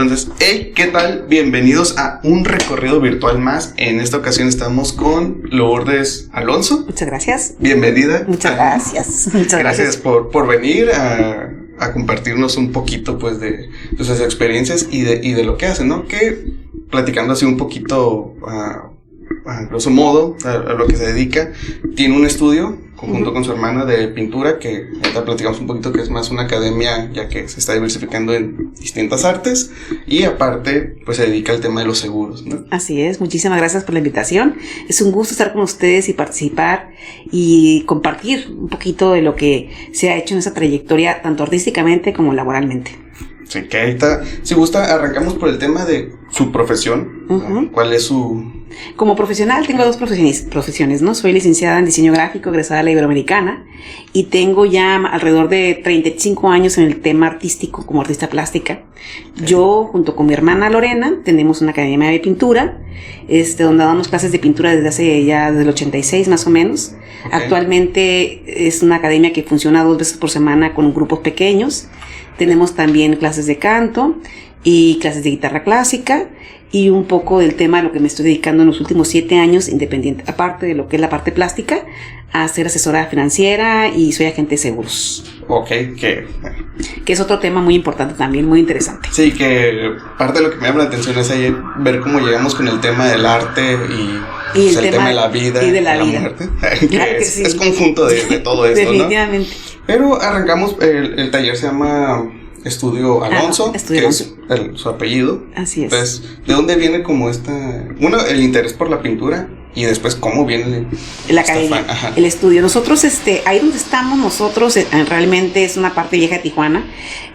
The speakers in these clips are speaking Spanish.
Entonces, hey, ¿qué tal? Bienvenidos a un recorrido virtual más. En esta ocasión estamos con Lourdes Alonso. Muchas gracias. Bienvenida. Muchas gracias. Muchas gracias por venir a compartirnos un poquito pues de sus experiencias y de lo que hacen, ¿no? Que platicando así un poquito a grosso modo a lo que se dedica, tiene un estudio conjunto con su hermana de pintura, que ahorita platicamos un poquito, que es más una academia ya que se está diversificando en distintas artes, y aparte pues se dedica al tema de los seguros, ¿no? Así es, muchísimas gracias por la invitación. Es un gusto estar con ustedes y participar y compartir un poquito de lo que se ha hecho en esa trayectoria, tanto artísticamente como laboralmente. Sí, que ahorita, si gusta, arrancamos por el tema de su profesión. ¿Cuál es su...? Como profesional tengo dos profesiones, ¿no? Soy licenciada en diseño gráfico, egresada de la Iberoamericana, y tengo ya alrededor de 35 años en el tema artístico como artista plástica. Okay. Yo, junto con mi hermana Lorena, tenemos una academia de pintura, donde damos clases de pintura desde el 86 más o menos. Okay. Actualmente es una academia que funciona 2 veces por semana con grupos pequeños. Tenemos también clases de canto y clases de guitarra clásica, y un poco del tema a lo que me estoy dedicando en los últimos 7 años, independiente, aparte de lo que es la parte plástica, a ser asesora financiera, y soy agente de seguros. Ok, que es otro tema muy importante también, muy interesante. Sí, que parte de lo que me llama la atención es ahí ver cómo llegamos con el tema del arte y el tema de la vida y de la vida. Muerte, que es conjunto de todo esto, definitivamente. ¿no? Pero arrancamos, el taller se llama Estudio Alonso, Estudio Alonso, que es su apellido. Así es. Entonces, ¿de dónde viene como el interés por la pintura? Y después, ¿cómo viene la academia, el estudio? Nosotros, ahí donde estamos nosotros, realmente es una parte vieja de Tijuana.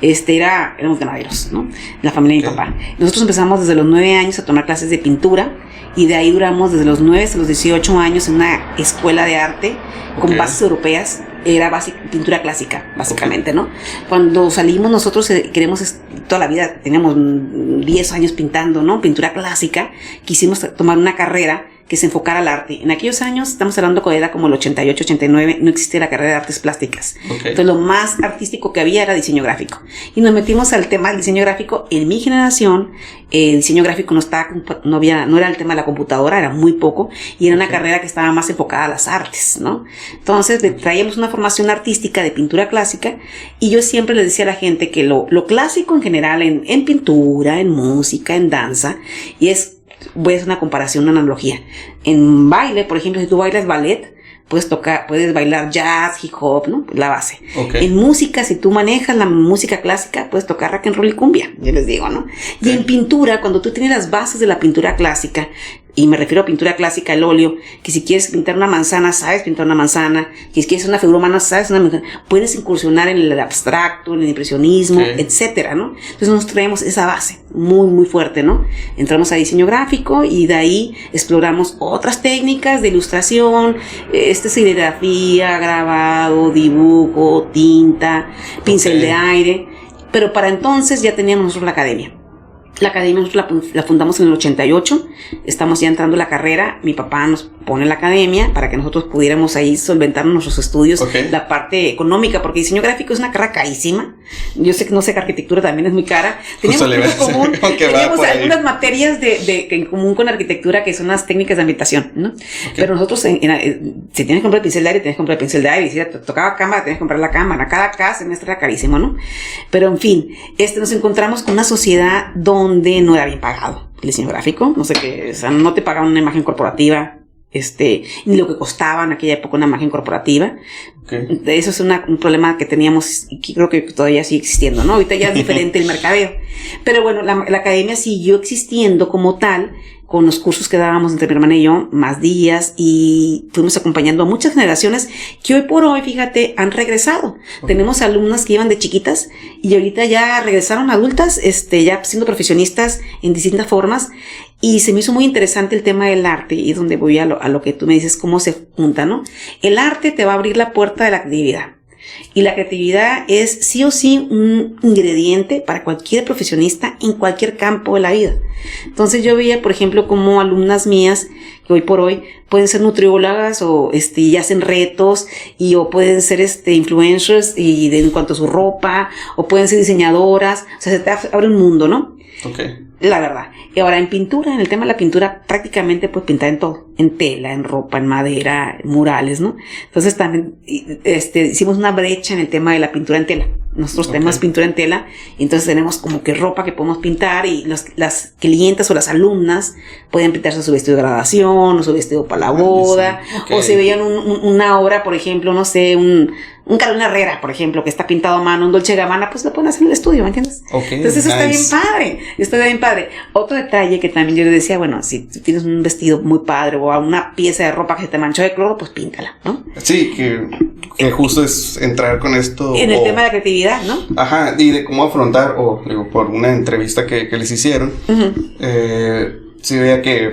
Éramos ganaderos, ¿no? La familia de mi papá. Nosotros empezamos desde los 9 años a tomar clases de pintura, y de ahí duramos desde los 9 hasta los 18 años en una escuela de arte con bases europeas. Era pintura clásica, básicamente, ¿no? Cuando salimos nosotros queremos, toda la vida, teníamos 10 años pintando, ¿no? Pintura clásica. Quisimos tomar una carrera que se enfocara al arte. En aquellos años, estamos hablando que era como el 88, 89, no existía la carrera de artes plásticas. Okay. Entonces, lo más artístico que había era diseño gráfico. Y nos metimos al tema del diseño gráfico. En mi generación, el diseño gráfico no era el tema de la computadora, era muy poco, y era una carrera que estaba más enfocada a las artes, ¿no? Entonces, traíamos una formación artística de pintura clásica, y yo siempre les decía a la gente que lo clásico en general, en pintura, en música, en danza, voy a hacer una comparación, una analogía. En baile, por ejemplo, si tú bailas ballet, puedes bailar jazz, hip hop, ¿no? La base. Okay. En música, si tú manejas la música clásica, puedes tocar rock and roll y cumbia, yo les digo, ¿no? Okay. Y en pintura, cuando tú tienes las bases de la pintura clásica, y me refiero a pintura clásica, el óleo, que si quieres pintar una manzana, sabes pintar una manzana, que si quieres una figura humana, sabes una manzana, puedes incursionar en el abstracto, en el impresionismo, etcétera, ¿no? Entonces nosotros traemos esa base muy, muy fuerte, ¿no? Entramos a diseño gráfico, y de ahí exploramos otras técnicas de ilustración, serigrafía, grabado, dibujo, tinta, pincel de aire, pero para entonces ya teníamos nosotros la academia. La academia nosotros la fundamos en el 88, estamos ya entrando a la carrera, mi papá nos pone la academia para que nosotros pudiéramos ahí solventar nuestros estudios, la parte económica, porque diseño gráfico es una carrera carísima. Yo sé que arquitectura también es muy cara. Teníamos algunas materias en común con arquitectura, que son las técnicas de ambientación, ¿no? Pero nosotros, si tienes que comprar el pincel de aire, tienes que comprar el pincel de aire, y si te tocaba cámara, tienes que comprar la cámara. Cada semestre era carísimo, ¿no? Pero en fin, nos encontramos con una sociedad donde no era bien pagado el diseño gráfico, no sé qué, o sea, no te pagaban una imagen corporativa, ni lo que costaba en aquella época una imagen corporativa. Eso es un problema que teníamos, y que creo que todavía sigue existiendo, ¿no? Ahorita ya es diferente el mercadeo, pero bueno, la academia siguió existiendo como tal, con los cursos que dábamos entre mi hermana y yo, más días, y fuimos acompañando a muchas generaciones que hoy por hoy, fíjate, han regresado. Tenemos alumnas que iban de chiquitas y ahorita ya regresaron adultas, ya siendo profesionistas en distintas formas, y se me hizo muy interesante el tema del arte, y donde voy a lo que tú me dices, cómo se junta, ¿no? El arte te va a abrir la puerta de la creatividad. Y la creatividad es sí o sí un ingrediente para cualquier profesionista en cualquier campo de la vida. Entonces yo veía, por ejemplo, como alumnas mías que hoy por hoy pueden ser nutriólogas o y hacen retos o pueden ser influencers en cuanto a su ropa, o pueden ser diseñadoras. O sea, se te abre un mundo, ¿no? Okay. La verdad. Y ahora en pintura, en el tema de la pintura, prácticamente puedes pintar en todo, en tela, en ropa, en madera, en murales, ¿no? Entonces también hicimos una brecha en el tema de la pintura en tela. Nosotros tenemos pintura en tela, y entonces tenemos como que ropa que podemos pintar, y las clientas o las alumnas pueden pintarse su vestido de graduación o su vestido para la boda, o si veían una obra, por ejemplo, no sé, un Carolina Herrera, por ejemplo, que está pintado a mano, un Dolce & Gabbana, pues lo pueden hacer en el estudio, ¿me entiendes? Entonces eso está bien padre. Otro detalle que también yo les decía, bueno, si tienes un vestido muy padre o una pieza de ropa que se te manchó de cloro, pues píntala, ¿no? Sí, que justo es entrar con esto. En el tema de la creatividad, ¿no? Ajá, y de cómo afrontar, por una entrevista que les hicieron, sí veía que,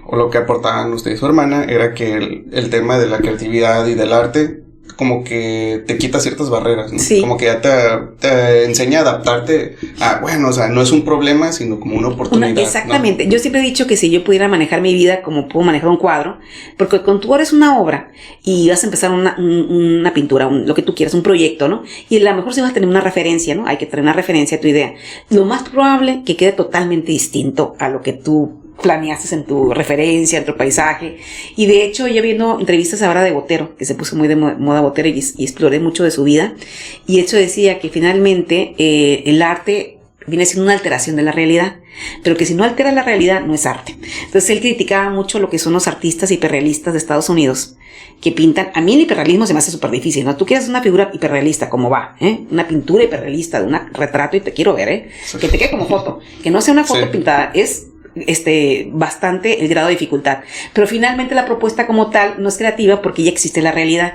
o lo que aportaban usted y su hermana, era que el tema de la creatividad y del arte como que te quita ciertas barreras, ¿no? Sí. Como que ya te enseña a adaptarte a, bueno, o sea, no es un problema, sino como una oportunidad. Exactamente. ¿No? Yo siempre he dicho que si yo pudiera manejar mi vida como puedo manejar un cuadro, porque cuando tú eres una obra y vas a empezar una pintura, lo que tú quieras, un proyecto, ¿no? Y a lo mejor si vas a tener una referencia, ¿no? Hay que tener una referencia a tu idea. Lo más probable que quede totalmente distinto a lo que tú planeaste en tu referencia, en tu paisaje. Y de hecho, ya viendo entrevistas ahora de Botero, que se puso muy de moda Botero, y exploré mucho de su vida, y de hecho decía que finalmente el arte viene siendo una alteración de la realidad, pero que si no altera la realidad, no es arte. Entonces él criticaba mucho lo que son los artistas hiperrealistas de Estados Unidos, que pintan. A mí el hiperrealismo se me hace súper difícil, ¿no? Tú quieres una figura hiperrealista, ¿cómo va? Una pintura hiperrealista de un retrato, y te quiero ver, sí. Que te quede como foto, que no sea una foto pintada, es bastante el grado de dificultad. Pero finalmente la propuesta como tal no es creativa porque ya existe la realidad.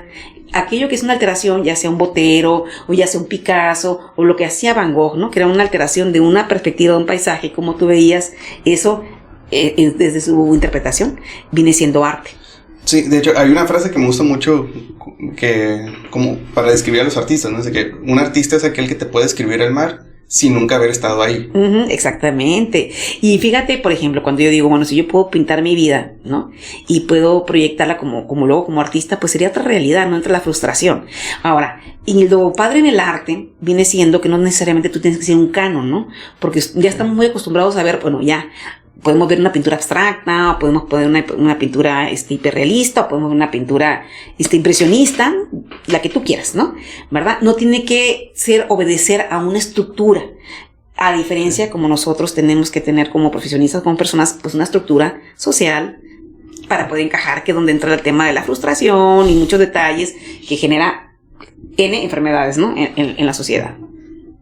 Aquello que es una alteración, ya sea un Botero, o ya sea un Picasso, o lo que hacía Van Gogh, ¿no? Que era una alteración de una perspectiva de un paisaje, como tú veías, eso, desde su interpretación, viene siendo arte. Sí, de hecho, hay una frase que me gusta mucho, que como para describir a los artistas, ¿no? Es de que un artista es aquel que te puede describir el mar sin nunca haber estado ahí. Exactamente. Y fíjate, por ejemplo, cuando yo digo, bueno, si yo puedo pintar mi vida, ¿no? Y puedo proyectarla como artista, pues sería otra realidad, no entra la frustración. Ahora, y lo padre en el arte viene siendo que no necesariamente tú tienes que ser un canon, ¿no? Porque ya estamos muy acostumbrados a ver, bueno, ya podemos ver una pintura abstracta, o podemos poner una pintura hiperrealista, o podemos ver una pintura impresionista, la que tú quieras, ¿no? ¿Verdad? No tiene que obedecer a una estructura, a diferencia como nosotros tenemos que tener como profesionistas, como personas, pues una estructura social para poder encajar, que es donde entra el tema de la frustración y muchos detalles que genera N enfermedades, ¿no? En la sociedad.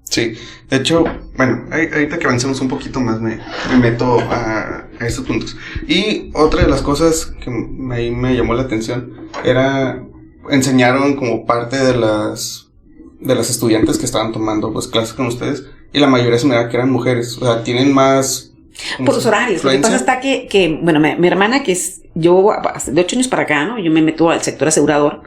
Sí, de hecho, bueno, ahorita que avancemos un poquito más me meto a estos puntos. Y otra de las cosas que ahí me llamó la atención era, enseñaron como parte de las estudiantes que estaban tomando pues clases con ustedes, y la mayoría se me da que eran mujeres, o sea, tienen más... Por sus horarios. Lo que pasa está que bueno, mi hermana, que es, yo de 8 años para acá, ¿no? Yo me meto al sector asegurador,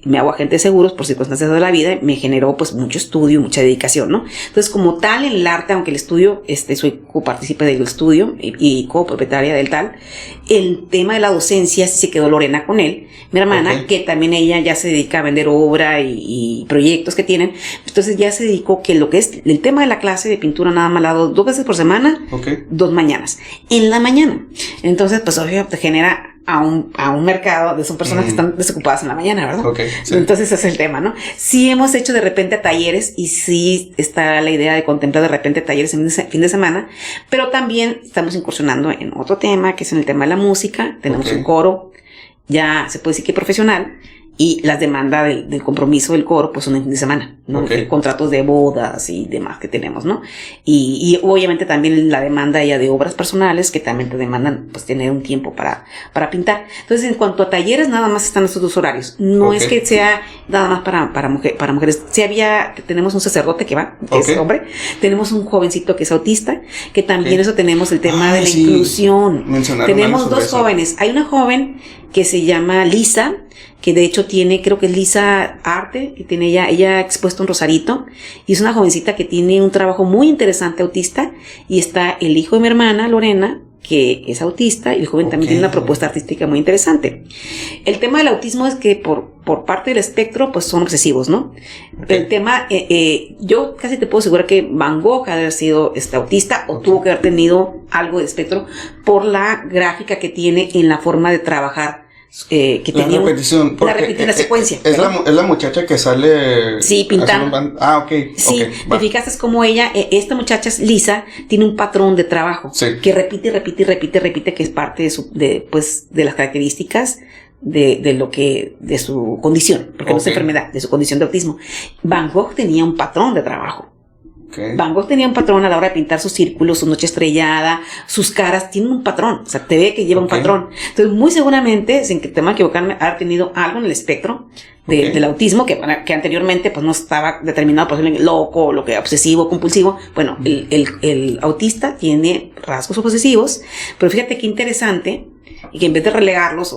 me hago agente de seguros por circunstancias de la vida, me generó pues mucho estudio, mucha dedicación, ¿no? Entonces, como tal, en el arte, aunque el estudio, soy copartícipe del estudio y copropietaria del tal, el tema de la docencia sí se quedó Lorena con él, mi hermana, que también ella ya se dedica a vender obra y proyectos que tienen. Entonces ya se dedicó que lo que es el tema de la clase de pintura nada más la hago 2 veces por semana, 2 mañanas, en la mañana. Entonces, pues obvio te genera a un mercado, son personas que están desocupadas en la mañana, ¿verdad? Sí. Entonces ese es el tema, ¿no? Sí hemos hecho de repente talleres, y sí está la idea de contemplar de repente talleres en fin de semana, pero también estamos incursionando en otro tema, que es en el tema de la música. Tenemos un coro, ya se puede decir que profesional, y las demandas del compromiso del coro pues son en fin de semana, ¿no? Contratos de bodas y demás que tenemos, ¿no? Y obviamente también la demanda ya de obras personales, que también te demandan pues tener un tiempo para pintar. Entonces, en cuanto a talleres, nada más están estos 2 horarios. No es que sea nada más para mujeres. Si tenemos un sacerdote que va, que es hombre, tenemos un jovencito que es autista, que también eso tenemos el tema de la inclusión. Tenemos 2 jóvenes. Hay una joven que se llama Lisa, que de hecho tiene, creo que es Lisa Arte, que tiene ella ha expuesto un rosarito, y es una jovencita que tiene un trabajo muy interesante autista, y está el hijo de mi hermana, Lorena, que es autista, y el joven también tiene una propuesta artística muy interesante. El tema del autismo es que por parte del espectro, pues son obsesivos, ¿no? Pero el tema, yo casi te puedo asegurar que Van Gogh ha de haber sido autista, o tuvo que haber tenido algo de espectro por la gráfica que tiene en la forma de trabajar. Que la tenía repetición, la secuencia. Es la muchacha que sale... Sí, pintando. Ok. Sí, te fijaste es como ella, esta muchacha Lisa, tiene un patrón de trabajo. Sí. Que repite, que es parte de las características de su condición, porque no es enfermedad, de su condición de autismo. Van Gogh tenía un patrón de trabajo. Van Gogh tenía un patrón a la hora de pintar sus círculos, su noche estrellada, sus caras, tienen un patrón, o sea, te ve que lleva un patrón. Entonces, muy seguramente, sin que tema equivocarme, ha tenido algo en el espectro del autismo que anteriormente pues no estaba determinado por ser loco, lo que obsesivo, compulsivo. Bueno, el autista tiene rasgos obsesivos, pero fíjate qué interesante, y que en vez de relegarlos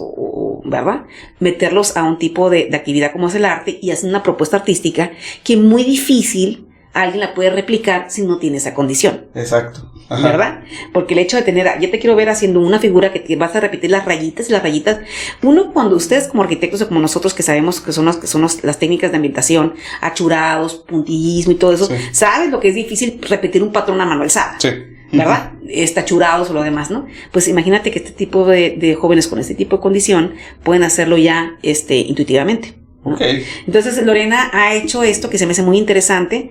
¿verdad? Meterlos a un tipo de actividad como es el arte y hacer una propuesta artística que es muy difícil alguien la puede replicar si no tiene esa condición. Exacto. Ajá. ¿Verdad? Porque el hecho de tener, yo te quiero ver haciendo una figura que te vas a repetir las rayitas y las rayitas. Uno, cuando ustedes como arquitectos o como nosotros que sabemos que son las técnicas de ambientación, achurados, puntillismo y todo eso, sabes lo que es difícil repetir un patrón a mano alzada. Sí. ¿Verdad? Achurados o lo demás, ¿no? Pues imagínate que este tipo de jóvenes con este tipo de condición pueden hacerlo ya intuitivamente, ¿no? Okay. Entonces Lorena ha hecho esto que se me hace muy interesante.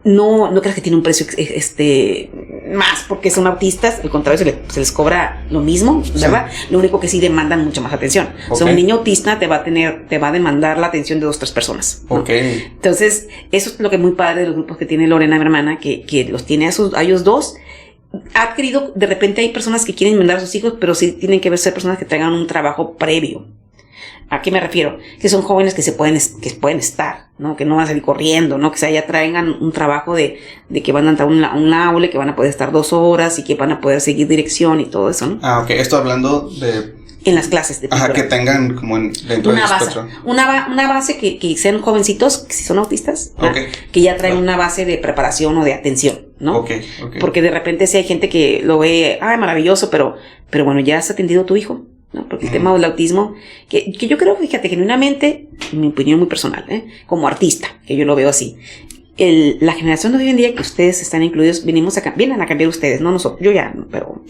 No creas que tiene un precio más porque son autistas, al contrario, se les cobra lo mismo, ¿verdad? Sí. Lo único que sí demandan mucha más atención. Okay. O sea, un niño autista te va a demandar la atención de 2 o 3 personas, ¿no? Okay. Entonces, eso es lo que es muy padre de los grupos que tiene Lorena, mi hermana, que los tiene a ellos dos. Ha adquirido, de repente hay personas que quieren mandar a sus hijos, pero sí tienen que ser personas que traigan un trabajo previo. ¿A qué me refiero? Que son jóvenes que pueden estar, ¿no? Que no van a salir corriendo, ¿no? Que ya traigan un trabajo de que van a entrar a un aula, que van a poder estar 2 horas y que van a poder seguir dirección y todo eso, ¿no? Ah, ok. Esto hablando de... En las clases de pintura. Ajá, que tengan como dentro del espectro. Una base que sean jovencitos, que si son autistas, okay, que ya traen una base de preparación o de atención, ¿no? Okay. Porque de repente si hay gente que lo ve, maravilloso, pero bueno, ya has atendido a tu hijo, ¿no? Porque el tema del autismo, que yo creo, fíjate, genuinamente, en mi opinión muy personal, como artista, que yo lo veo así, la generación de hoy en día que ustedes están incluidos, vienen a cambiar ustedes, no nosotros, yo ya, pero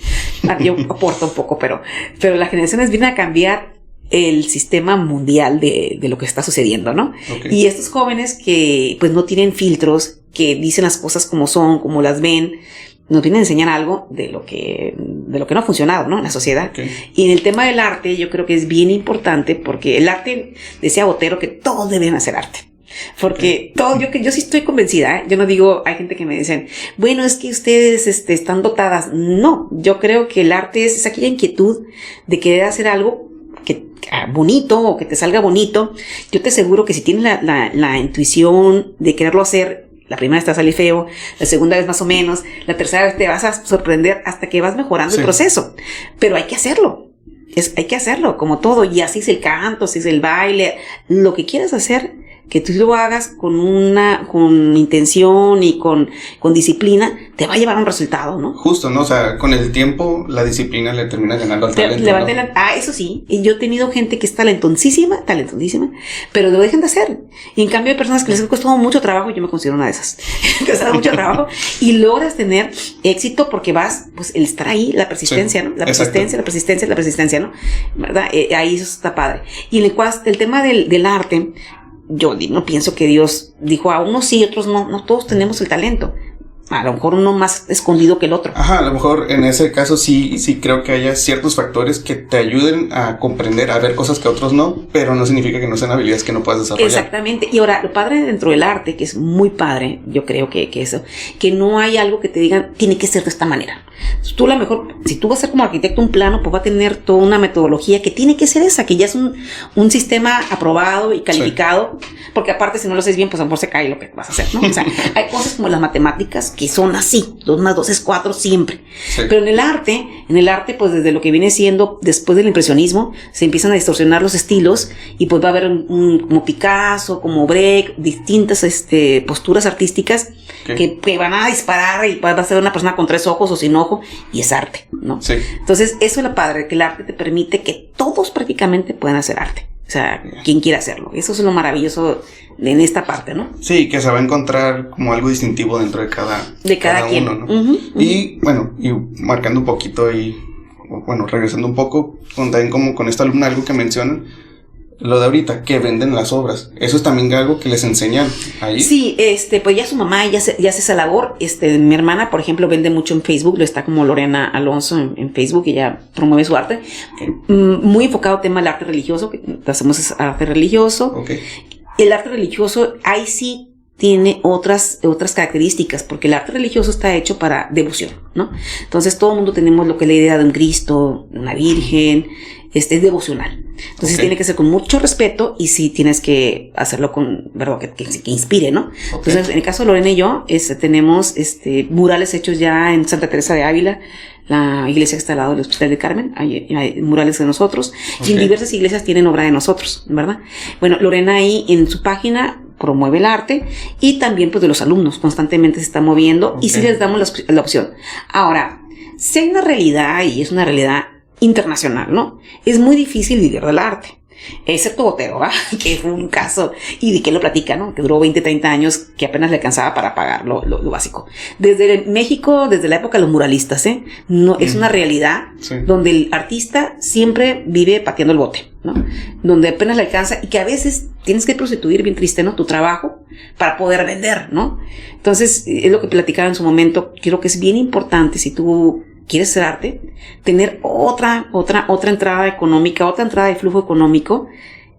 yo aporto un poco, pero las generaciones vienen a cambiar el sistema mundial de lo que está sucediendo, ¿no? Okay. Y estos jóvenes que pues no tienen filtros, que dicen las cosas como son, como las ven, nos vienen a enseñar algo de lo que no ha funcionado, ¿no? En la sociedad. Okay. Y en el tema del arte, yo creo que es bien importante, porque el arte, decía Botero, que todos deben hacer arte. Porque yo sí estoy convencida, yo no digo, hay gente que me dicen, bueno, es que ustedes están dotadas. No, yo creo que el arte es aquella inquietud de querer hacer algo bonito o que te salga bonito. Yo te aseguro que si tienes la intuición de quererlo hacer, la primera vez te va a salir feo, la segunda vez más o menos, la tercera vez te vas a sorprender hasta que vas mejorando el proceso. Pero hay que hacerlo. Hay que hacerlo, como todo. Y así es el canto, así es el baile, lo que quieras hacer, que tú lo hagas con intención y con disciplina, te va a llevar a un resultado, ¿no? Justo, ¿no? O sea, con el tiempo, la disciplina le termina ganando al talento, ¿no? Eso sí. Y yo he tenido gente que es talentosísima, pero lo dejan de hacer. Y en cambio hay personas que les ha costado mucho trabajo, yo me considero una de esas, que les ha dado mucho trabajo, y logras tener éxito porque pues el estar ahí, la persistencia, ¿no? La persistencia, ¿no? ¿Verdad? Ahí eso está padre. Y el tema del arte, yo no pienso que Dios dijo a unos sí, otros no todos tenemos el talento. A lo mejor uno más escondido que el otro. Ajá, a lo mejor en ese caso sí creo que haya ciertos factores que te ayuden a comprender, a ver cosas que otros no, pero no significa que no sean habilidades que no puedas desarrollar. Exactamente. Y ahora, lo padre dentro del arte, que es muy padre, yo creo que eso, que no hay algo que te digan, tiene que ser de esta manera. Tú a lo mejor, si tú vas a hacer como arquitecto un plano, pues va a tener toda una metodología que tiene que ser esa, que ya es un sistema aprobado y calificado, sí. Porque aparte si no lo haces bien, pues a lo mejor se cae lo que vas a hacer, ¿no? O sea, hay cosas como las matemáticas que son así, 2 más 2 es 4 siempre. Sí. Pero en el arte, pues desde lo que viene siendo, después del impresionismo, se empiezan a distorsionar los estilos y pues va a haber como Picasso, como Brecht, distintas posturas artísticas que van a disparar y va a ser una persona con 3 ojos o sin ojo y es arte, ¿no? Sí. Entonces, eso es lo padre, que el arte te permite que todos prácticamente puedan hacer arte. O sea, quien quiera hacerlo. Eso es lo maravilloso en esta parte, ¿no? Sí, que se va a encontrar como algo distintivo dentro de cada quien. uno, ¿no? Y bueno, y marcando un poquito y, bueno, regresando un poco, también como con esta alumna algo que mencionan, lo de ahorita, que venden las obras. Eso es también algo que les enseñan ahí. Sí, pues ya su mamá ya hace esa labor. Mi hermana, por ejemplo, vende mucho en Facebook, lo está como Lorena Alonso en Facebook, y ella promueve su arte. Muy enfocado tema del arte religioso, que hacemos arte religioso. Okay. El arte religioso, ahí sí tiene otras características, porque el arte religioso está hecho para devoción, ¿no? Entonces todo el mundo tenemos lo que es la idea de un Cristo, una Virgen, es devocional. Entonces tiene que ser con mucho respeto y sí tienes que hacerlo con, ¿verdad? Que inspire, ¿no? Entonces, en el caso de Lorena y yo, tenemos murales hechos ya en Santa Teresa de Ávila, la iglesia que está al lado del Hospital de Carmen, hay murales de nosotros, y en diversas iglesias tienen obra de nosotros, ¿verdad? Bueno, Lorena ahí en su página promueve el arte y también pues de los alumnos, constantemente se está moviendo y sí les damos la opción. Ahora, si hay una realidad, y es una realidad internacional, ¿no? Es muy difícil vivir del arte. Excepto Botero, ¿va? Que fue un caso, y de que lo platica, ¿no? Que duró 20, 30 años, que apenas le alcanzaba para pagar lo básico. Desde México, desde la época de los muralistas, no, es una realidad donde el artista siempre vive pateando el bote, ¿no? Donde apenas le alcanza y que a veces tienes que prostituir, bien triste, ¿no? Tu trabajo para poder vender, ¿no? Entonces, es lo que platicaba en su momento. Creo que es bien importante, si tú quieres hacer arte, tener otra entrada económica, otra entrada de flujo económico,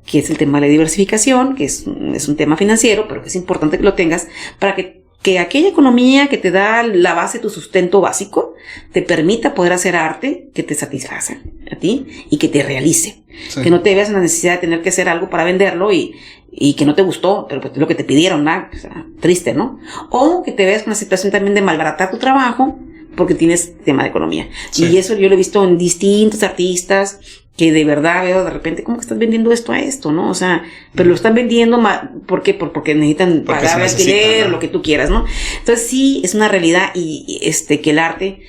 que es el tema de la diversificación, que es un tema financiero, pero que es importante que lo tengas para que aquella economía que te da la base, tu sustento básico, te permita poder hacer arte que te satisfaga a ti y que te realice. Sí. Que no te veas en la necesidad de tener que hacer algo para venderlo y que no te gustó, pero pues lo que te pidieron, ¿no? O sea, triste, ¿no? O que te veas con la situación también de malbaratar tu trabajo porque tienes tema de economía. Sí. Y eso yo lo he visto en distintos artistas que de verdad veo de repente, ¿cómo que estás vendiendo esto a esto, no? O sea, pero lo están vendiendo, ¿por qué? Porque necesitan pagar alquiler, ¿no? Lo que tú quieras, ¿no? Entonces sí, es una realidad y que el arte,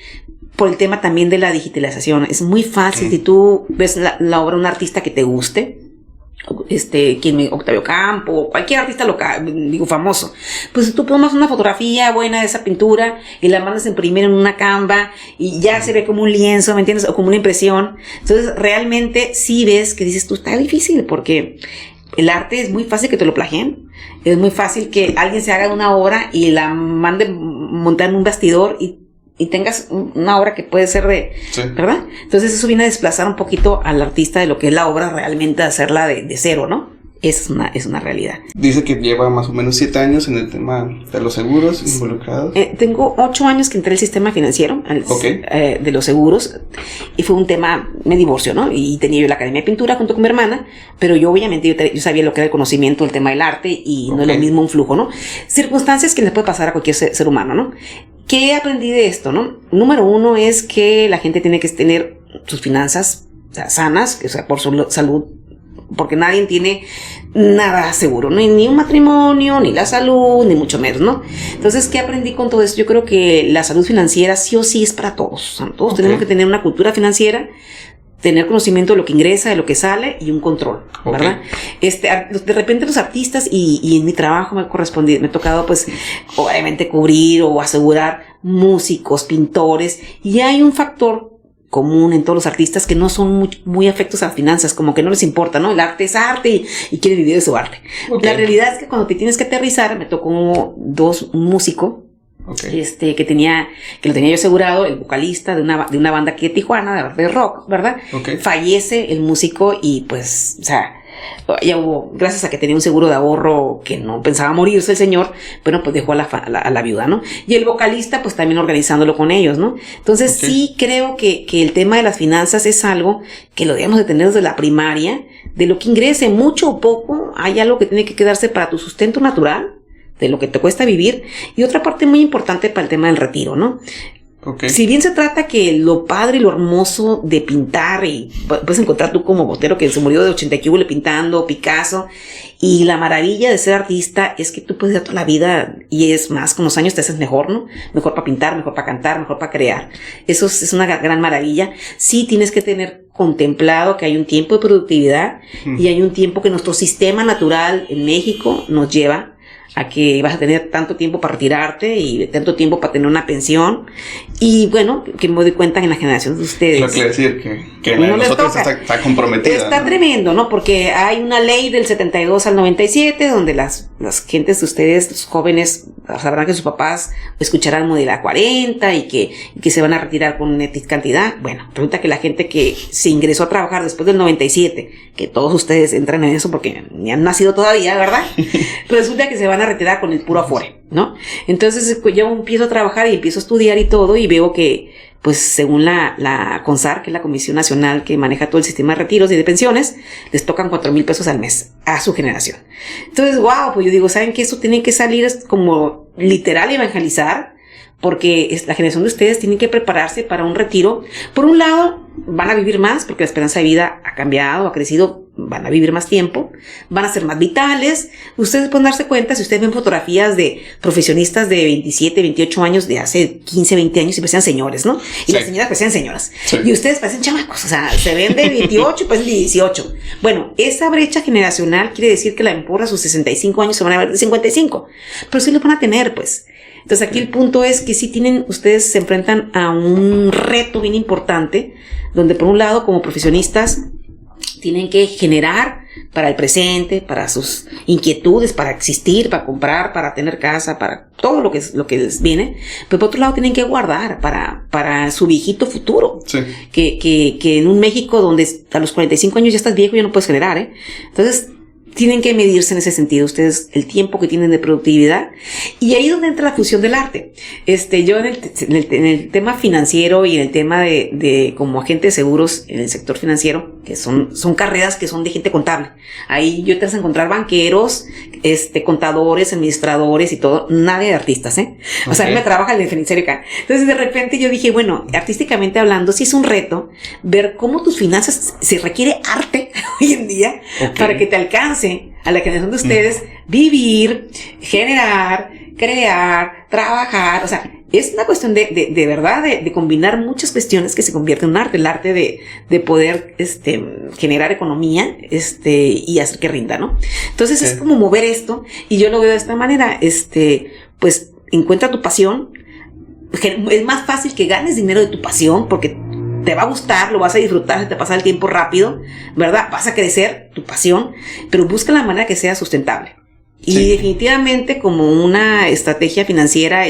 por el tema también de la digitalización, es muy fácil. Si tú ves la obra de un artista que te guste, Octavio Campo, cualquier artista local, digo famoso, pues tú tomas una fotografía buena de esa pintura y la mandas a imprimir en una Canva y ya se ve como un lienzo, ¿me entiendes? O como una impresión. Entonces realmente sí ves que dices tú, está difícil, porque el arte es muy fácil que te lo plagien, es muy fácil que alguien se haga una obra y la mande montar en un bastidor y tengas una obra que puede ser ¿verdad? Entonces eso viene a desplazar un poquito al artista de lo que es la obra realmente, hacerla de cero, ¿no? Es una realidad. Dice que lleva más o menos 7 años en el tema de los seguros involucrados. Tengo 8 años que entré al sistema financiero de los seguros, y fue un tema, me divorcio, ¿no? Y tenía yo la Academia de Pintura junto con mi hermana, pero yo obviamente yo sabía lo que era el conocimiento del tema del arte y no es lo mismo un flujo, ¿no? Circunstancias que le puede pasar a cualquier ser humano, ¿no? ¿Qué aprendí de esto, no? Número 1 es que la gente tiene que tener sus finanzas sanas, o sea, por su salud, porque nadie tiene nada seguro, ¿no? Ni un matrimonio, ni la salud, ni mucho menos, ¿no? Entonces, ¿qué aprendí con todo esto? Yo creo que la salud financiera sí o sí es para todos. O sea, todos tenemos que tener una cultura financiera, tener conocimiento de lo que ingresa, de lo que sale y un control, ¿verdad? De repente los artistas y en mi trabajo me ha tocado pues obviamente cubrir o asegurar músicos, pintores, y hay un factor común en todos los artistas que no son muy afectos a las finanzas, como que no les importa, ¿no? El arte es arte y quiere vivir de su arte. La realidad es que cuando te tienes que aterrizar, me tocó un músico, que lo tenía yo asegurado, el vocalista de una banda aquí de Tijuana, de rock, ¿verdad? Fallece el músico y pues, o sea, ya hubo, gracias a que tenía un seguro de ahorro que no pensaba morirse el señor, bueno, pues dejó a la viuda, ¿no? Y el vocalista, pues también organizándolo con ellos, ¿no? Entonces sí creo que el tema de las finanzas es algo que lo debemos de tener desde la primaria, de lo que ingrese, mucho o poco, hay algo que tiene que quedarse para tu sustento natural, de lo que te cuesta vivir. Y otra parte muy importante para el tema del retiro, ¿no? Okay. Si bien se trata que lo padre y lo hermoso de pintar, y puedes encontrar tú como Botero que se murió de 80 kilos pintando, Picasso, y la maravilla de ser artista es que tú puedes dar toda la vida, y es más, con los años te haces mejor, ¿no? Mejor para pintar, mejor para cantar, mejor para crear. Eso es una gran maravilla. Sí tienes que tener contemplado que hay un tiempo de productividad y hay un tiempo que nuestro sistema natural en México nos lleva a que vas a tener tanto tiempo para retirarte y tanto tiempo para tener una pensión. Y bueno, que me doy cuenta en la generación de ustedes. Lo que decir que no nosotros está comprometida. Está, ¿no? Tremendo, ¿no? Porque hay una ley del 72 al 97 donde las gentes de ustedes, los jóvenes, sabrán que sus papás escucharán modela 40 y que se van a retirar con una X cantidad. Bueno, resulta que la gente que se ingresó a trabajar después del 97, que todos ustedes entran en eso porque ni han nacido todavía, ¿verdad? Resulta que se van a retirar con el puro afore, ¿no? Entonces yo empiezo a trabajar y empiezo a estudiar y todo, y veo que, pues según la CONSAR, que es la Comisión Nacional que maneja todo el sistema de retiros y de pensiones, les tocan 4,000 pesos al mes a su generación. Entonces, wow, pues yo digo, ¿saben qué? Esto tiene que salir como literal evangelizar, porque la generación de ustedes tienen que prepararse para un retiro. Por un lado, van a vivir más, porque la esperanza de vida ha cambiado, ha crecido, van a vivir más tiempo, van a ser más vitales. Ustedes pueden darse cuenta, si ustedes ven fotografías de profesionistas de 27, 28 años, de hace 15, 20 años, y parecían señores, ¿no? Y sí, las señoras parecían señoras. Sí. Y ustedes parecen chamacos, o sea, se ven de 28 y parecen de 18. Bueno, esa brecha generacional quiere decir que la empurra a sus 65 años se van a ver de 55. Pero sí lo van a tener, pues. Entonces aquí el punto es que sí ustedes se enfrentan a un reto bien importante, donde por un lado como profesionistas tienen que generar para el presente, para sus inquietudes, para existir, para comprar, para tener casa, para todo lo que les viene, pero por otro lado tienen que guardar para su viejito futuro. Sí. Que en un México donde a los 45 años ya estás viejo, ya no puedes generar, ¿eh? Entonces tienen que medirse en ese sentido ustedes el tiempo que tienen de productividad, y ahí es donde entra la fusión del arte. Yo en el tema financiero y en el tema de como agente de seguros en el sector financiero, que son carreras que son de gente contable. Ahí yo te vas a encontrar banqueros, contadores, administradores y todo, nada de artistas, ¿eh? O sea, a mí me trabaja el financiero acá. Entonces de repente yo dije, bueno, artísticamente hablando, sí es un reto ver cómo tus finanzas se requiere arte hoy en día para que te alcance a la generación de ustedes vivir, generar, crear, trabajar. O sea, es una cuestión de verdad de combinar muchas cuestiones que se convierten en un arte, el arte de poder generar economía y hacer que rinda, ¿no? Entonces es como mover esto, y yo lo veo de esta manera, pues encuentra tu pasión. Es más fácil que ganes dinero de tu pasión porque te va a gustar, lo vas a disfrutar, te pasa el tiempo rápido, ¿verdad? Vas a crecer tu pasión, pero busca la manera que sea sustentable. Y sí, definitivamente como una estrategia financiera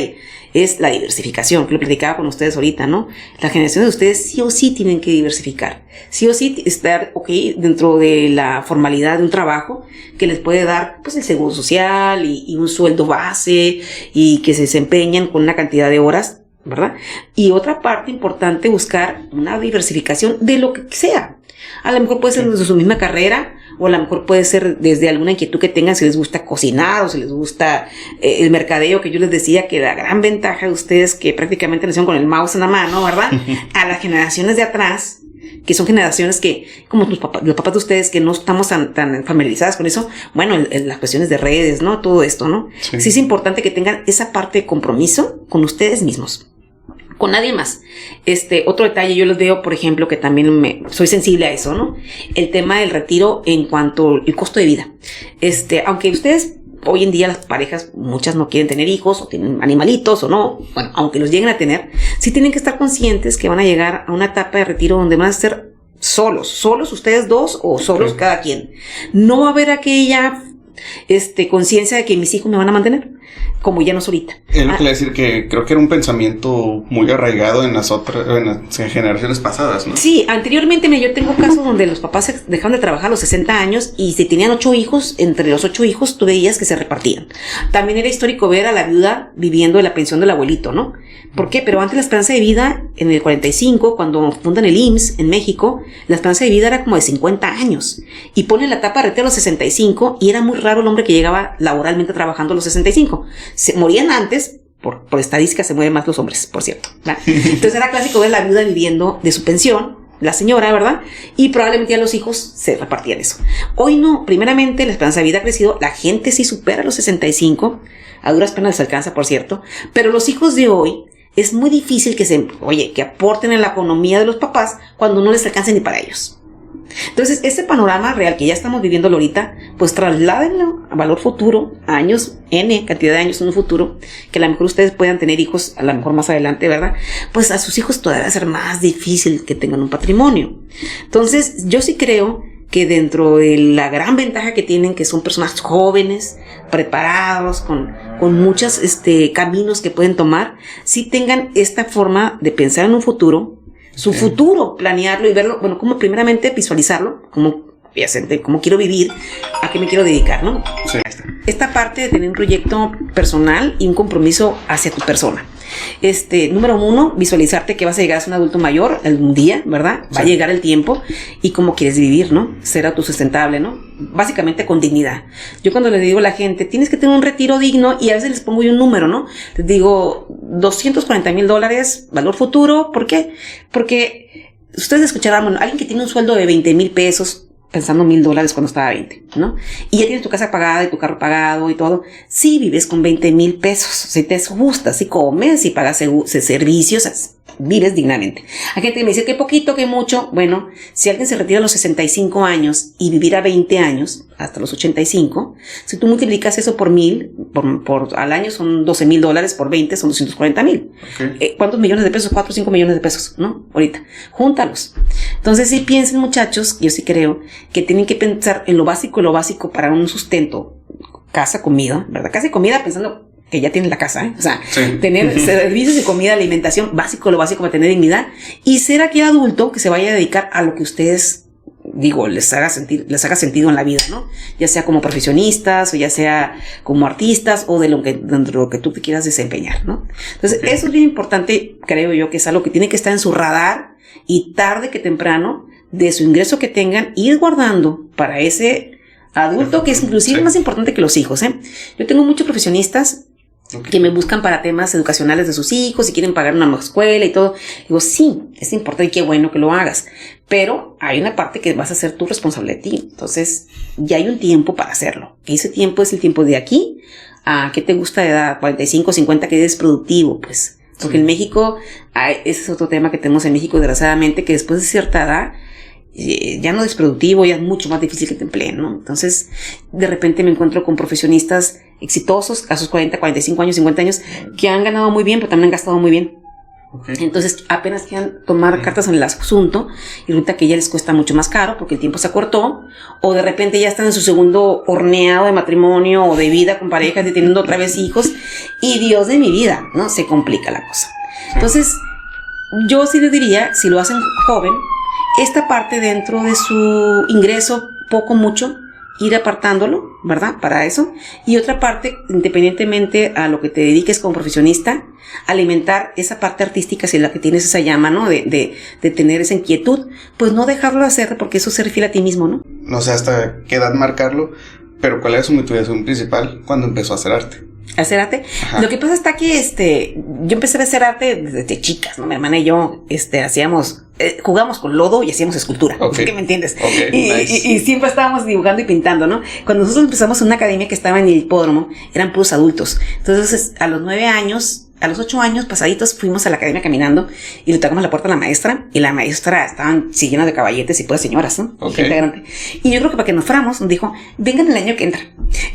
es la diversificación, que lo platicaba con ustedes ahorita, ¿no? Las generaciones de ustedes sí o sí tienen que diversificar. Sí o sí estar, dentro de la formalidad de un trabajo que les puede dar, pues, el seguro social y un sueldo base, y que se desempeñan con una cantidad de horas, ¿verdad? Y otra parte importante, buscar una diversificación de lo que sea. A lo mejor puede ser desde su misma carrera, o a lo mejor puede ser desde alguna inquietud que tengan, si les gusta cocinar o si les gusta el mercadeo, que yo les decía que la gran ventaja de ustedes que prácticamente nacieron con el mouse en la mano, ¿verdad? A las generaciones de atrás, que son generaciones que, como los papás de ustedes, que no estamos tan familiarizadas con eso, bueno, las cuestiones de redes, ¿no? Todo esto, ¿no? Sí es importante que tengan esa parte de compromiso con ustedes mismos, con nadie más. Otro detalle, yo les veo, por ejemplo, que también soy sensible a eso, ¿no? El tema del retiro en cuanto al costo de vida. Aunque ustedes, hoy en día las parejas, muchas no quieren tener hijos, o tienen animalitos, o no, bueno, aunque los lleguen a tener, sí tienen que estar conscientes que van a llegar a una etapa de retiro donde van a ser solos ustedes dos, o solos cada quien. No va a haber aquella conciencia de que mis hijos me van a mantener, como ya no es ahorita. Es lo que le decir, que creo que era un pensamiento muy arraigado en las generaciones pasadas, ¿no? Sí, anteriormente, yo tengo casos donde los papás dejaron de trabajar a los 60 años y si tenían 8 hijos, entre los 8 hijos tú veías que se repartían. También era histórico ver a la viuda viviendo de la pensión del abuelito, ¿no? ¿Por qué? Pero antes la esperanza de vida, en el 45, cuando fundan el IMSS en México, la esperanza de vida era como de 50 años. Y ponen la etapa de retiro a los 65 y era muy raro el hombre que llegaba laboralmente trabajando a los 65. Se morían antes. Por estadística se mueven más los hombres, por cierto, ¿verdad? Entonces era clásico ver la viuda viviendo de su pensión, la señora, ¿verdad? Y probablemente ya los hijos se repartían eso. Hoy no, primeramente la esperanza de vida ha crecido, la gente sí supera los 65, a duras penas les alcanza, por cierto, pero los hijos de hoy es muy difícil que aporten en la economía de los papás cuando no les alcance ni para ellos. Entonces, ese panorama real que ya estamos viviendo ahorita, pues trasládenlo a valor futuro, a años, cantidad de años en un futuro, que a lo mejor ustedes puedan tener hijos, a lo mejor más adelante, ¿verdad? Pues a sus hijos todavía va a ser más difícil que tengan un patrimonio. Entonces, yo sí creo que dentro de la gran ventaja que tienen, que son personas jóvenes, preparados, con muchos caminos que pueden tomar, sí tengan esta forma de pensar en un futuro, su futuro, planearlo y verlo, bueno, como primeramente visualizarlo, como quiero vivir, a qué me quiero dedicar, ¿no? Sí. Esta parte de tener un proyecto personal y un compromiso hacia tu persona. Número 1, visualizarte que vas a llegar a ser un adulto mayor algún día, ¿verdad? Va a llegar el tiempo y cómo quieres vivir, ¿no? Ser autosustentable, ¿no? Básicamente con dignidad. Yo cuando le digo a la gente, tienes que tener un retiro digno, y a veces les pongo yo un número, ¿no? Les digo, $240,000, valor futuro. ¿Por qué? Porque ustedes escucharán, bueno, alguien que tiene un sueldo de $20,000, pensando $1,000 cuando estaba a 20, ¿no? Y ya tienes tu casa pagada y tu carro pagado y todo. Sí vives con $20,000, si te gusta, si comes, si pagas servicios, vives dignamente. Hay gente que me dice que poquito, que mucho. Bueno, si alguien se retira a los 65 años y vivirá 20 años, hasta los 85, si tú multiplicas eso por 1,000, al año son $12,000, por 20 son 240,000. Okay. ¿Cuántos millones de pesos? 4 o 5 millones de pesos, ¿no? Ahorita. Júntalos. Entonces, sí piensen, muchachos, yo sí creo que tienen que pensar en lo básico para un sustento. Casa, comida, ¿verdad? Casa y comida pensando que ya tienen la casa, ¿eh? O sea, sí. Tener servicios de comida, alimentación, lo básico para tener dignidad, y ser aquel adulto que se vaya a dedicar a lo que ustedes, les haga sentido en la vida, ¿no? Ya sea como profesionistas, o ya sea como artistas, o dentro de lo que tú te quieras desempeñar, ¿no? Entonces, okay. Eso es bien importante, creo yo, que es algo que tiene que estar en su radar, y tarde que temprano, de su ingreso que tengan, ir guardando para ese adulto que es inclusive sí. Más importante que los hijos, ¿eh? Yo tengo muchos profesionistas que me buscan para temas educacionales de sus hijos y quieren pagar una mejor escuela y todo. Digo, sí, es importante y qué bueno que lo hagas, pero hay una parte que vas a ser tú responsable de ti. Entonces, ya hay un tiempo para hacerlo. Ese tiempo es el tiempo de aquí a ¿qué te gusta de edad? 45, 50, que eres productivo, pues. Porque sí. En México, ese es otro tema que tenemos en México, desgraciadamente, que después de cierta edad, ya no es productivo, ya es mucho más difícil que te empleen, ¿no? Entonces, de repente me encuentro con profesionistas exitosos, a sus 40, 45 años, 50 años, que han ganado muy bien, pero también han gastado muy bien. Okay. Entonces, apenas quieran tomar cartas en el asunto, y resulta que ya les cuesta mucho más caro porque el tiempo se acortó, o de repente ya están en su segundo horneado de matrimonio o de vida con parejas y teniendo otra vez hijos, y Dios de mi vida, ¿no? Se complica la cosa. Sí. Entonces, yo sí les diría, si lo hacen joven, esta parte dentro de su ingreso, poco mucho, ir apartándolo, ¿verdad? Para eso. Y otra parte, independientemente a lo que te dediques como profesionista, alimentar esa parte artística, si es la que tienes esa llama, ¿no? De tener esa inquietud, pues no dejarlo de hacer, porque eso se refiere a ti mismo, ¿no? No sé hasta qué edad marcarlo, pero ¿cuál era su motivación principal cuando empezó a hacer arte? ¿Hacer arte? Ajá. Lo que pasa está que yo empecé a hacer arte desde chicas, ¿no? Mi hermana y yo hacíamos, jugamos con lodo y hacíamos escultura. Okay. ¿Qué me entiendes? Okay, y siempre estábamos dibujando y pintando, ¿no? Cuando nosotros empezamos en una academia que estaba en el hipódromo, eran puros adultos. Entonces, a los 9 años, a los 8 años pasaditos, fuimos a la academia caminando y le tocamos la puerta a la maestra, y la maestra estaban llenas de caballetes y puras señoras, ¿no? Okay. Gente grande. Y yo creo que para que nos fuéramos, nos dijo, vengan el año que entra.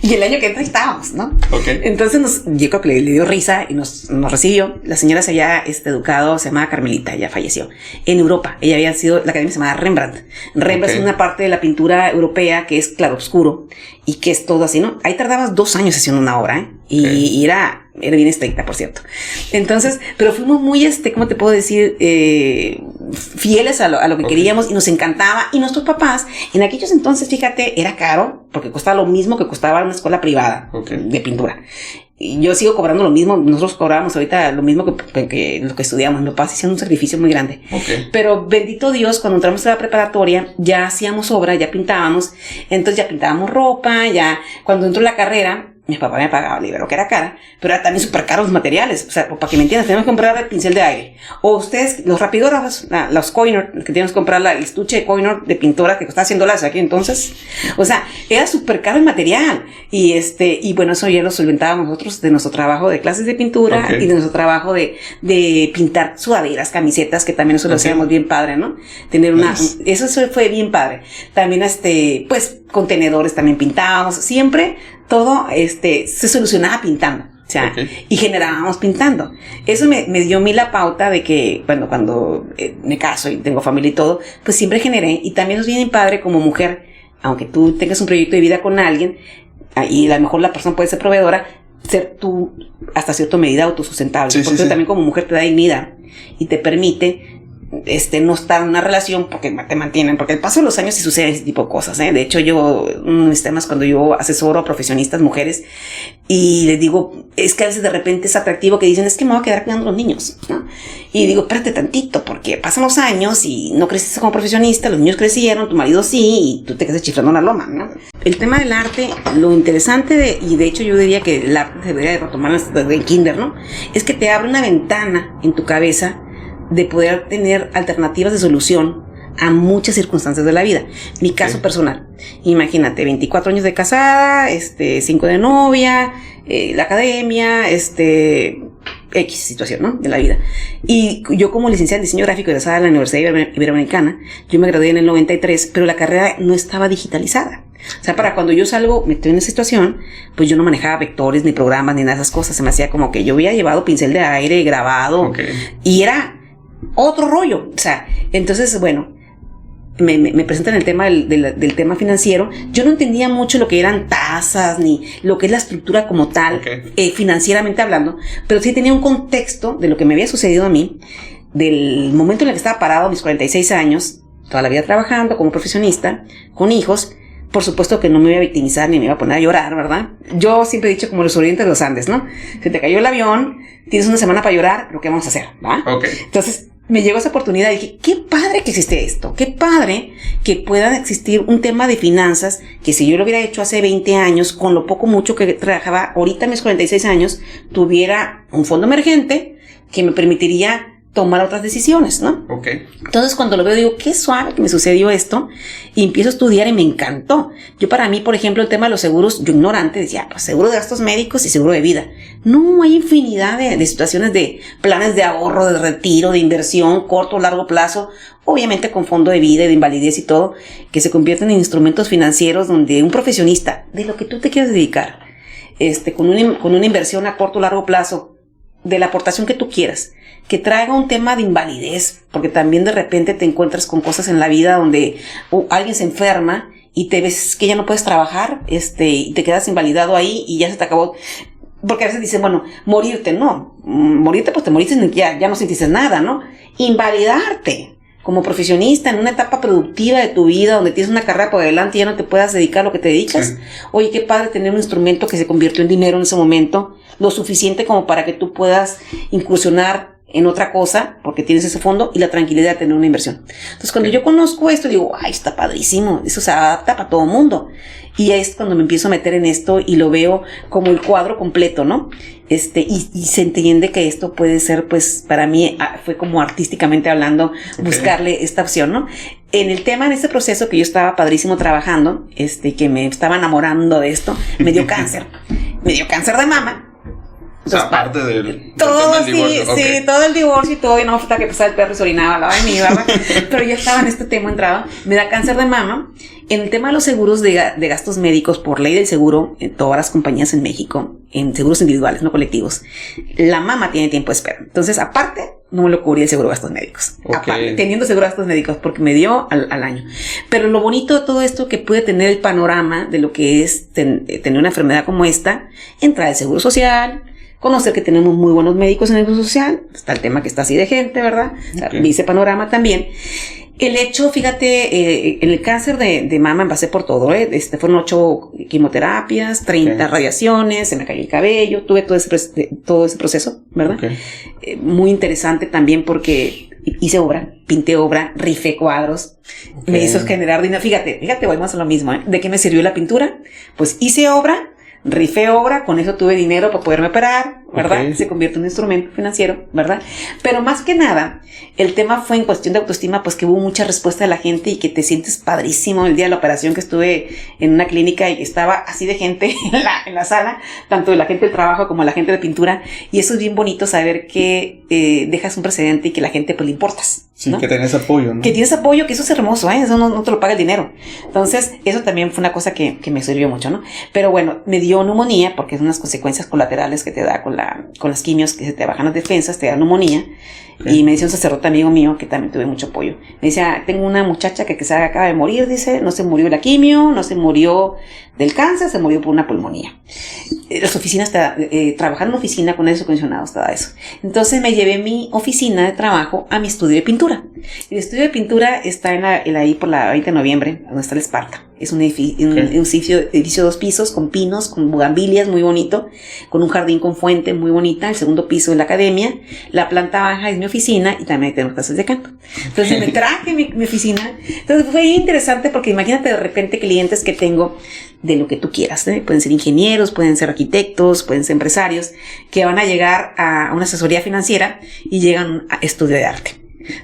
Y el año que entra estábamos, ¿no? Okay. Entonces yo creo que le dio risa y nos recibió. La señora se había educado, se llamaba Carmelita, ella falleció en Europa. Ella había sido, la academia se llamaba Rembrandt. Rembrandt okay. Es una parte de la pintura europea que es claroscuro y que es todo así, ¿no? Ahí tardabas 2 años haciendo una obra, ¿eh? Y era bien estricta, por cierto. Entonces, pero fuimos muy, ¿cómo te puedo decir? Fieles a lo que okay. Queríamos, y nos encantaba. Y nuestros papás, en aquellos entonces, fíjate, era caro, porque costaba lo mismo que costaba una escuela privada okay. De pintura. Y yo sigo cobrando lo mismo, nosotros cobrábamos ahorita lo mismo que lo que estudiamos, mi papá hacía un sacrificio muy grande. Okay. Pero bendito Dios, cuando entramos a la preparatoria, ya hacíamos obra, ya pintábamos, entonces ya pintábamos ropa, ya cuando entró la carrera, mi papá me pagaba libro, que era cara, pero era también súper caro los materiales. O sea, para que me entiendas, tenemos que comprar el pincel de aire. O ustedes, los rapidógrafos, los Koinor, que tenemos que comprar el estuche de Koinor de pintura que costaba $100 aquí entonces. O sea, era súper caro el material. Y bueno, eso ya lo solventábamos nosotros de nuestro trabajo de clases de pintura, okay, y de nuestro trabajo de pintar sudaderas, camisetas, que también eso lo hacíamos bien padre, ¿no? Tener eso fue bien padre. También, pues, contenedores también pintábamos. Siempre todo se solucionaba pintando, o sea, okay, y generábamos pintando. Eso me dio a mí la pauta de que cuando me caso y tengo familia y todo, pues siempre generé. Y también es bien padre como mujer, aunque tú tengas un proyecto de vida con alguien, y a lo mejor la persona puede ser proveedora, ser tú hasta cierta medida autosustentable, sí, porque sí, también como mujer te da dignidad y te permite no estar en una relación porque te mantienen, porque al paso de los años sí sucede ese tipo de cosas, ¿eh? De hecho, uno de mis temas cuando yo asesoro a profesionistas mujeres y les digo, es que a veces de repente es atractivo que dicen, es que me voy a quedar cuidando a los niños, ¿no? Y digo, espérate tantito, porque pasan los años y no creciste como profesionista, los niños crecieron, tu marido sí, y tú te quedas chiflando una loma, ¿no? El tema del arte, lo interesante y de hecho yo diría que el arte se debería de retomar desde el kinder, ¿no? Es que te abre una ventana en tu cabeza de poder tener alternativas de solución a muchas circunstancias de la vida. Mi caso personal, imagínate, 24 años de casada, 5 de novia, la academia, X situación, ¿no? De la vida. Y yo como licenciada en diseño gráfico egresada de la Universidad Iberoamericana, yo me gradué en el 93, pero la carrera no estaba digitalizada. O sea, para cuando yo salgo, me estoy en esa situación, pues yo no manejaba vectores, ni programas, ni nada de esas cosas. Se me hacía como que yo había llevado pincel de aire, grabado, okay, y era otro rollo. O sea, entonces, bueno, me presentan el tema del tema financiero. Yo no entendía mucho lo que eran tasas, ni lo que es la estructura como tal, okay, financieramente hablando, pero sí tenía un contexto de lo que me había sucedido a mí, del momento en el que estaba parado a mis 46 años, toda la vida trabajando como profesionista, con hijos. Por supuesto que no me iba a victimizar ni me iba a poner a llorar, ¿verdad? Yo siempre he dicho como los orientes de los Andes, ¿no? Se te cayó el avión, tienes una semana para llorar, ¿lo que vamos a hacer? ¿Va? Okay. Entonces, me llegó esa oportunidad y dije, qué padre que existe esto, qué padre que pueda existir un tema de finanzas que si yo lo hubiera hecho hace 20 años, con lo poco mucho que trabajaba, ahorita a mis 46 años, tuviera un fondo emergente que me permitiría tomar otras decisiones, ¿no? Okay. Entonces, cuando lo veo, digo, qué suave que me sucedió esto, y empiezo a estudiar y me encantó. Yo, para mí, por ejemplo, el tema de los seguros, yo ignorante, decía, pues seguro de gastos médicos y seguro de vida. No, hay infinidad de situaciones de planes de ahorro, de retiro, de inversión, corto o largo plazo, obviamente con fondo de vida y de invalidez y todo, que se convierten en instrumentos financieros donde un profesionista, de lo que tú te quieras dedicar, con una inversión a corto o largo plazo, de la aportación que tú quieras, que traiga un tema de invalidez, porque también de repente te encuentras con cosas en la vida donde alguien se enferma y te ves que ya no puedes trabajar, y te quedas invalidado ahí y ya se te acabó. Porque a veces dicen, bueno, morirte, no. Morirte, pues te moriste y ya no sentiste nada, ¿no? Invalidarte como profesionista en una etapa productiva de tu vida donde tienes una carrera por delante y ya no te puedas dedicar a lo que te dedicas. Sí. Oye, qué padre tener un instrumento que se convirtió en dinero en ese momento, lo suficiente como para que tú puedas incursionar en otra cosa, porque tienes ese fondo y la tranquilidad de tener una inversión. Entonces, cuando yo conozco esto, digo, ay, está padrísimo, eso se adapta para todo el mundo. Y es cuando me empiezo a meter en esto y lo veo como el cuadro completo, ¿no? Y se entiende que esto puede ser, pues, para mí, fue como artísticamente hablando, buscarle esta opción, ¿no? En este proceso que yo estaba padrísimo trabajando, que me estaba enamorando de esto, me dio cáncer. Me dio cáncer de mama. Entonces, o sea, aparte del todo, tema del divorcio. Sí, okay, sí, todo el divorcio y todo, y no falta que pasaba el perro y se orinaba al lado de mí, ¿verdad? Pero yo estaba en este tema entrado, me da cáncer de mama. En el tema de los seguros de gastos médicos, por ley del seguro, en todas las compañías en México, en seguros individuales, no colectivos, la mama tiene tiempo de espera. Entonces, aparte, no me lo cubría el seguro de gastos médicos. Okay. Aparte, teniendo seguro de gastos médicos, porque me dio al año. Pero lo bonito de todo esto, que pude tener el panorama de lo que es tener una enfermedad como esta, entrar al seguro social, conocer que tenemos muy buenos médicos en el seguro social, está el tema que está así de gente, ¿verdad? Okay. Vi ese panorama también. El hecho, fíjate, en el cáncer de mama pasé por todo, fueron 8 quimioterapias, 30 radiaciones, se me cayó el cabello, tuve todo ese proceso, ¿verdad? Muy interesante también porque hice obra, pinté obra, rifé cuadros, me hizo generar dinero. Fíjate, volvemos a lo mismo, ¿De qué me sirvió la pintura? Pues hice obra, rifé obra, con eso tuve dinero para poderme operar, ¿verdad? Se convierte en un instrumento financiero, ¿verdad? Pero más que nada, el tema fue en cuestión de autoestima, pues que hubo mucha respuesta de la gente y que te sientes padrísimo. El día de la operación que estuve en una clínica y estaba así de gente en la sala, tanto de la gente del trabajo como la gente de pintura, y eso es bien bonito saber que dejas un precedente y que la gente pues le importas, ¿no? Sí, que tienes apoyo, ¿no? Que tienes apoyo, que eso es hermoso, eso no te lo paga el dinero. Entonces, eso también fue una cosa que me sirvió mucho, ¿no? Pero bueno, me dio neumonía, porque es unas consecuencias colaterales que te da con las quimios, que se te bajan las defensas, te da neumonía. Y me decía un sacerdote amigo mío, que también tuve mucho apoyo. Me decía, tengo una muchacha que se acaba de morir, dice, no se murió de la quimio, no se murió del cáncer, se murió por una pulmonía. Las oficinas, trabajar en una oficina con aires acondicionados, te da eso. Entonces me llevé mi oficina de trabajo a mi estudio de pintura. El estudio de pintura está ahí por la 20 de noviembre, donde está el Esparta. Es un edificio de 2 pisos, con pinos, con bugambilias, muy bonito, con un jardín con fuente muy bonita. El segundo piso es la academia, la planta baja es mi oficina y también tenemos clases de canto. Entonces me traje mi oficina. Entonces fue interesante porque imagínate de repente clientes que tengo de lo que tú quieras, pueden ser ingenieros, pueden ser arquitectos, pueden ser empresarios, que van a llegar a una asesoría financiera y llegan a estudio de arte.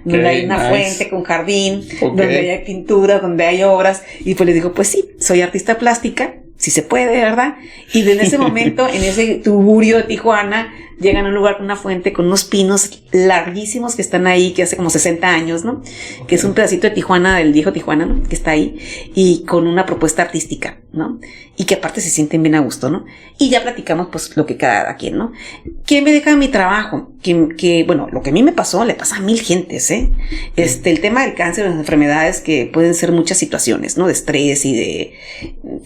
Donde hay una fuente con jardín, donde hay pintura, donde hay obras, y pues les digo, pues sí, soy artista plástica, si se puede, ¿verdad? Y desde ese momento, en ese tuburio de Tijuana, llegan a un lugar con una fuente, con unos pinos larguísimos que están ahí, que hace como 60 años, ¿no? Que es un pedacito de Tijuana, del viejo Tijuana, ¿no? Que está ahí, y con una propuesta artística, ¿no? Y que aparte se sienten bien a gusto, ¿no? Y ya platicamos, pues, lo que cada quien, ¿no? ¿Qué me deja mi trabajo? Que bueno, lo que a mí me pasó, le pasa a 1000 gentes, El tema del cáncer, las enfermedades, que pueden ser muchas situaciones, ¿no? De estrés y de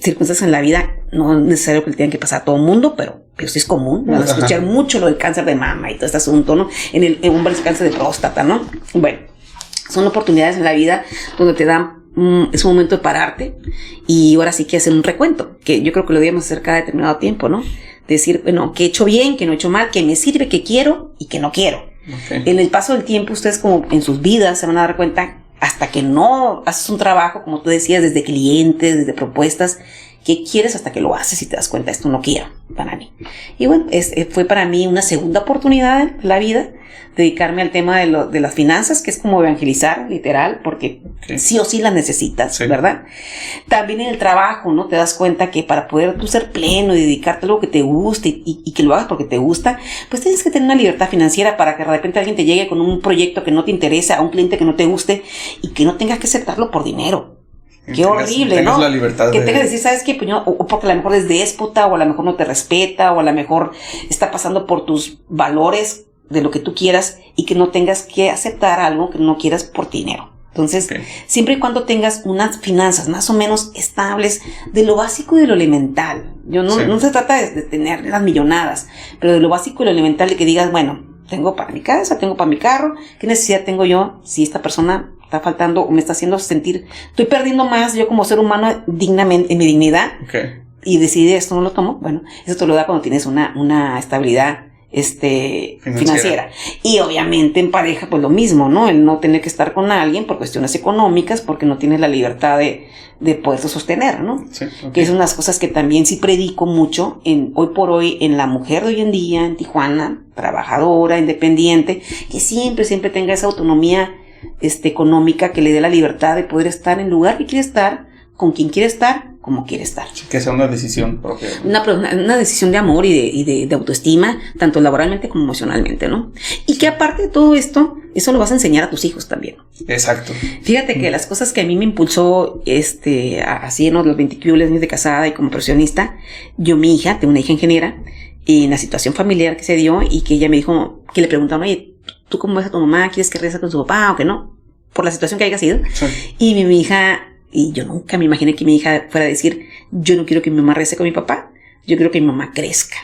circunstancias en la vida, no es necesario que le tengan que pasar a todo el mundo, pero sí es común, ¿no? Escuchar mucho lo del cáncer de mama y todo este asunto, ¿no? En hombres, cáncer de próstata, ¿no? Bueno, son oportunidades en la vida donde te dan, es un momento de pararte y ahora sí que hacer un recuento, que yo creo que lo debemos hacer cada determinado tiempo, ¿no? Decir, bueno, qué he hecho bien, qué no he hecho mal, qué me sirve, qué quiero y qué no quiero. En el paso del tiempo, ustedes como en sus vidas se van a dar cuenta, hasta que no haces un trabajo, como tú decías, desde clientes, desde propuestas, qué quieres hasta que lo haces y te das cuenta, esto no quiero para mí. Y bueno, fue para mí una segunda oportunidad en la vida, dedicarme al tema de las finanzas, que es como evangelizar, literal, porque sí o sí las necesitas, ¿verdad? También en el trabajo, ¿no? Te das cuenta que para poder tú ser pleno y dedicarte a algo que te guste y que lo hagas porque te gusta, pues tienes que tener una libertad financiera para que de repente alguien te llegue con un proyecto que no te interesa, a un cliente que no te guste y que no tengas que aceptarlo por dinero. Qué horrible, ¿no? La libertad que tengas que decir, ¿sabes qué? Pues o porque a lo mejor es déspota, o a lo mejor no te respeta, o a lo mejor está pasando por tus valores de lo que tú quieras y que no tengas que aceptar algo que no quieras por dinero. Entonces, siempre y cuando tengas unas finanzas más o menos estables, de lo básico y de lo elemental. No se trata de tener las millonadas, pero de lo básico y lo elemental, de que digas, bueno, tengo para mi casa, tengo para mi carro, ¿qué necesidad tengo yo si esta persona está faltando o me está haciendo sentir, estoy perdiendo más yo como ser humano dignamente, en mi dignidad, y decidí esto no lo tomo? Bueno, eso te lo da cuando tienes una estabilidad financiera. Y obviamente en pareja pues lo mismo, ¿no? El no tener que estar con alguien por cuestiones económicas, porque no tienes la libertad de poderse sostener, ¿no? Que es unas cosas que también sí predico mucho hoy por hoy en la mujer de hoy en día en Tijuana, trabajadora, independiente, que siempre tenga esa autonomía económica, que le dé la libertad de poder estar en el lugar que quiere estar, con quien quiere estar, como quiere estar. Sí, que sea una decisión propia. Una decisión de amor y de autoestima, tanto laboralmente como emocionalmente, ¿no? Y que aparte de todo esto, eso lo vas a enseñar a tus hijos también. Exacto. Fíjate que las cosas que a mí me impulsó, así en los 20 años de casada y como profesionista, mi hija, tengo una hija ingeniera, y en la situación familiar que se dio, y que ella me dijo, que le preguntaron, oye, ¿tú cómo ves a tu mamá? ¿Quieres que regrese con su papá o que no? Por la situación que haya sido. Sí. Y mi hija, y yo nunca me imaginé que mi hija fuera a decir, yo no quiero que mi mamá regrese con mi papá, yo quiero que mi mamá crezca.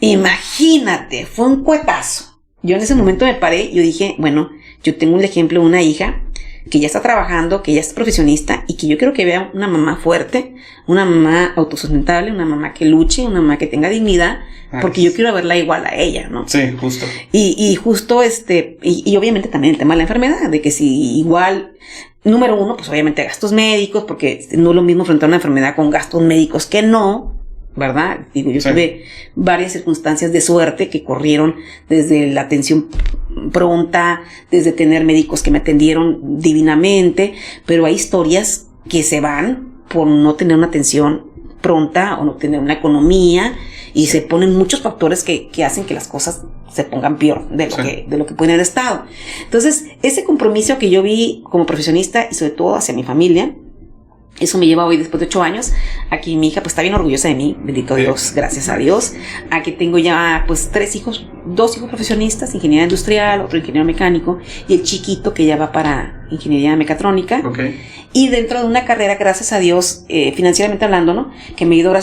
Imagínate, fue un cuetazo. Yo en ese momento me paré y yo dije, bueno, yo tengo un ejemplo de una hija que ya está trabajando, que ya es profesionista y que yo quiero que vea una mamá fuerte, una mamá autosustentable, una mamá que luche, una mamá que tenga dignidad, porque yo quiero verla igual a ella, ¿no? Sí, justo. Y justo y obviamente también el tema de la enfermedad, de que si igual, número uno, pues obviamente gastos médicos, porque no es lo mismo enfrentar una enfermedad con gastos médicos que no, ¿verdad? Digo, yo tuve varias circunstancias de suerte que corrieron desde la atención pronta, desde tener médicos que me atendieron divinamente, pero hay historias que se van por no tener una atención pronta o no tener una economía y se ponen muchos factores que hacen que las cosas se pongan peor de lo que pueden haber estado. Entonces, ese compromiso que yo vi como profesionista y sobre todo hacia mi familia, eso me lleva hoy, después de 8 años, aquí mi hija pues está bien orgullosa de mí, bendito Dios, gracias a Dios. Aquí tengo ya pues 3 hijos, 2 hijos profesionistas, ingeniero industrial, otro ingeniero mecánico, y el chiquito que ya va para ingeniería mecatrónica. Y dentro de una carrera, gracias a Dios, financieramente hablando, ¿no? Que me he ido,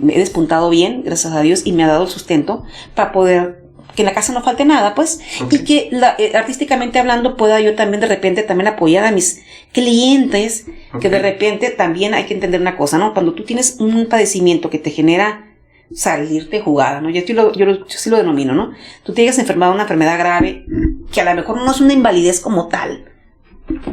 me he despuntado bien, gracias a Dios, y me ha dado el sustento para poder que en la casa no falte nada, pues, y que artísticamente hablando pueda yo también de repente también apoyar a mis clientes, que de repente también hay que entender una cosa, ¿no? Cuando tú tienes un padecimiento que te genera salirte jugada, ¿no? Yo sí lo denomino, ¿no? Tú te llegas enfermado de una enfermedad grave que a lo mejor no es una invalidez como tal,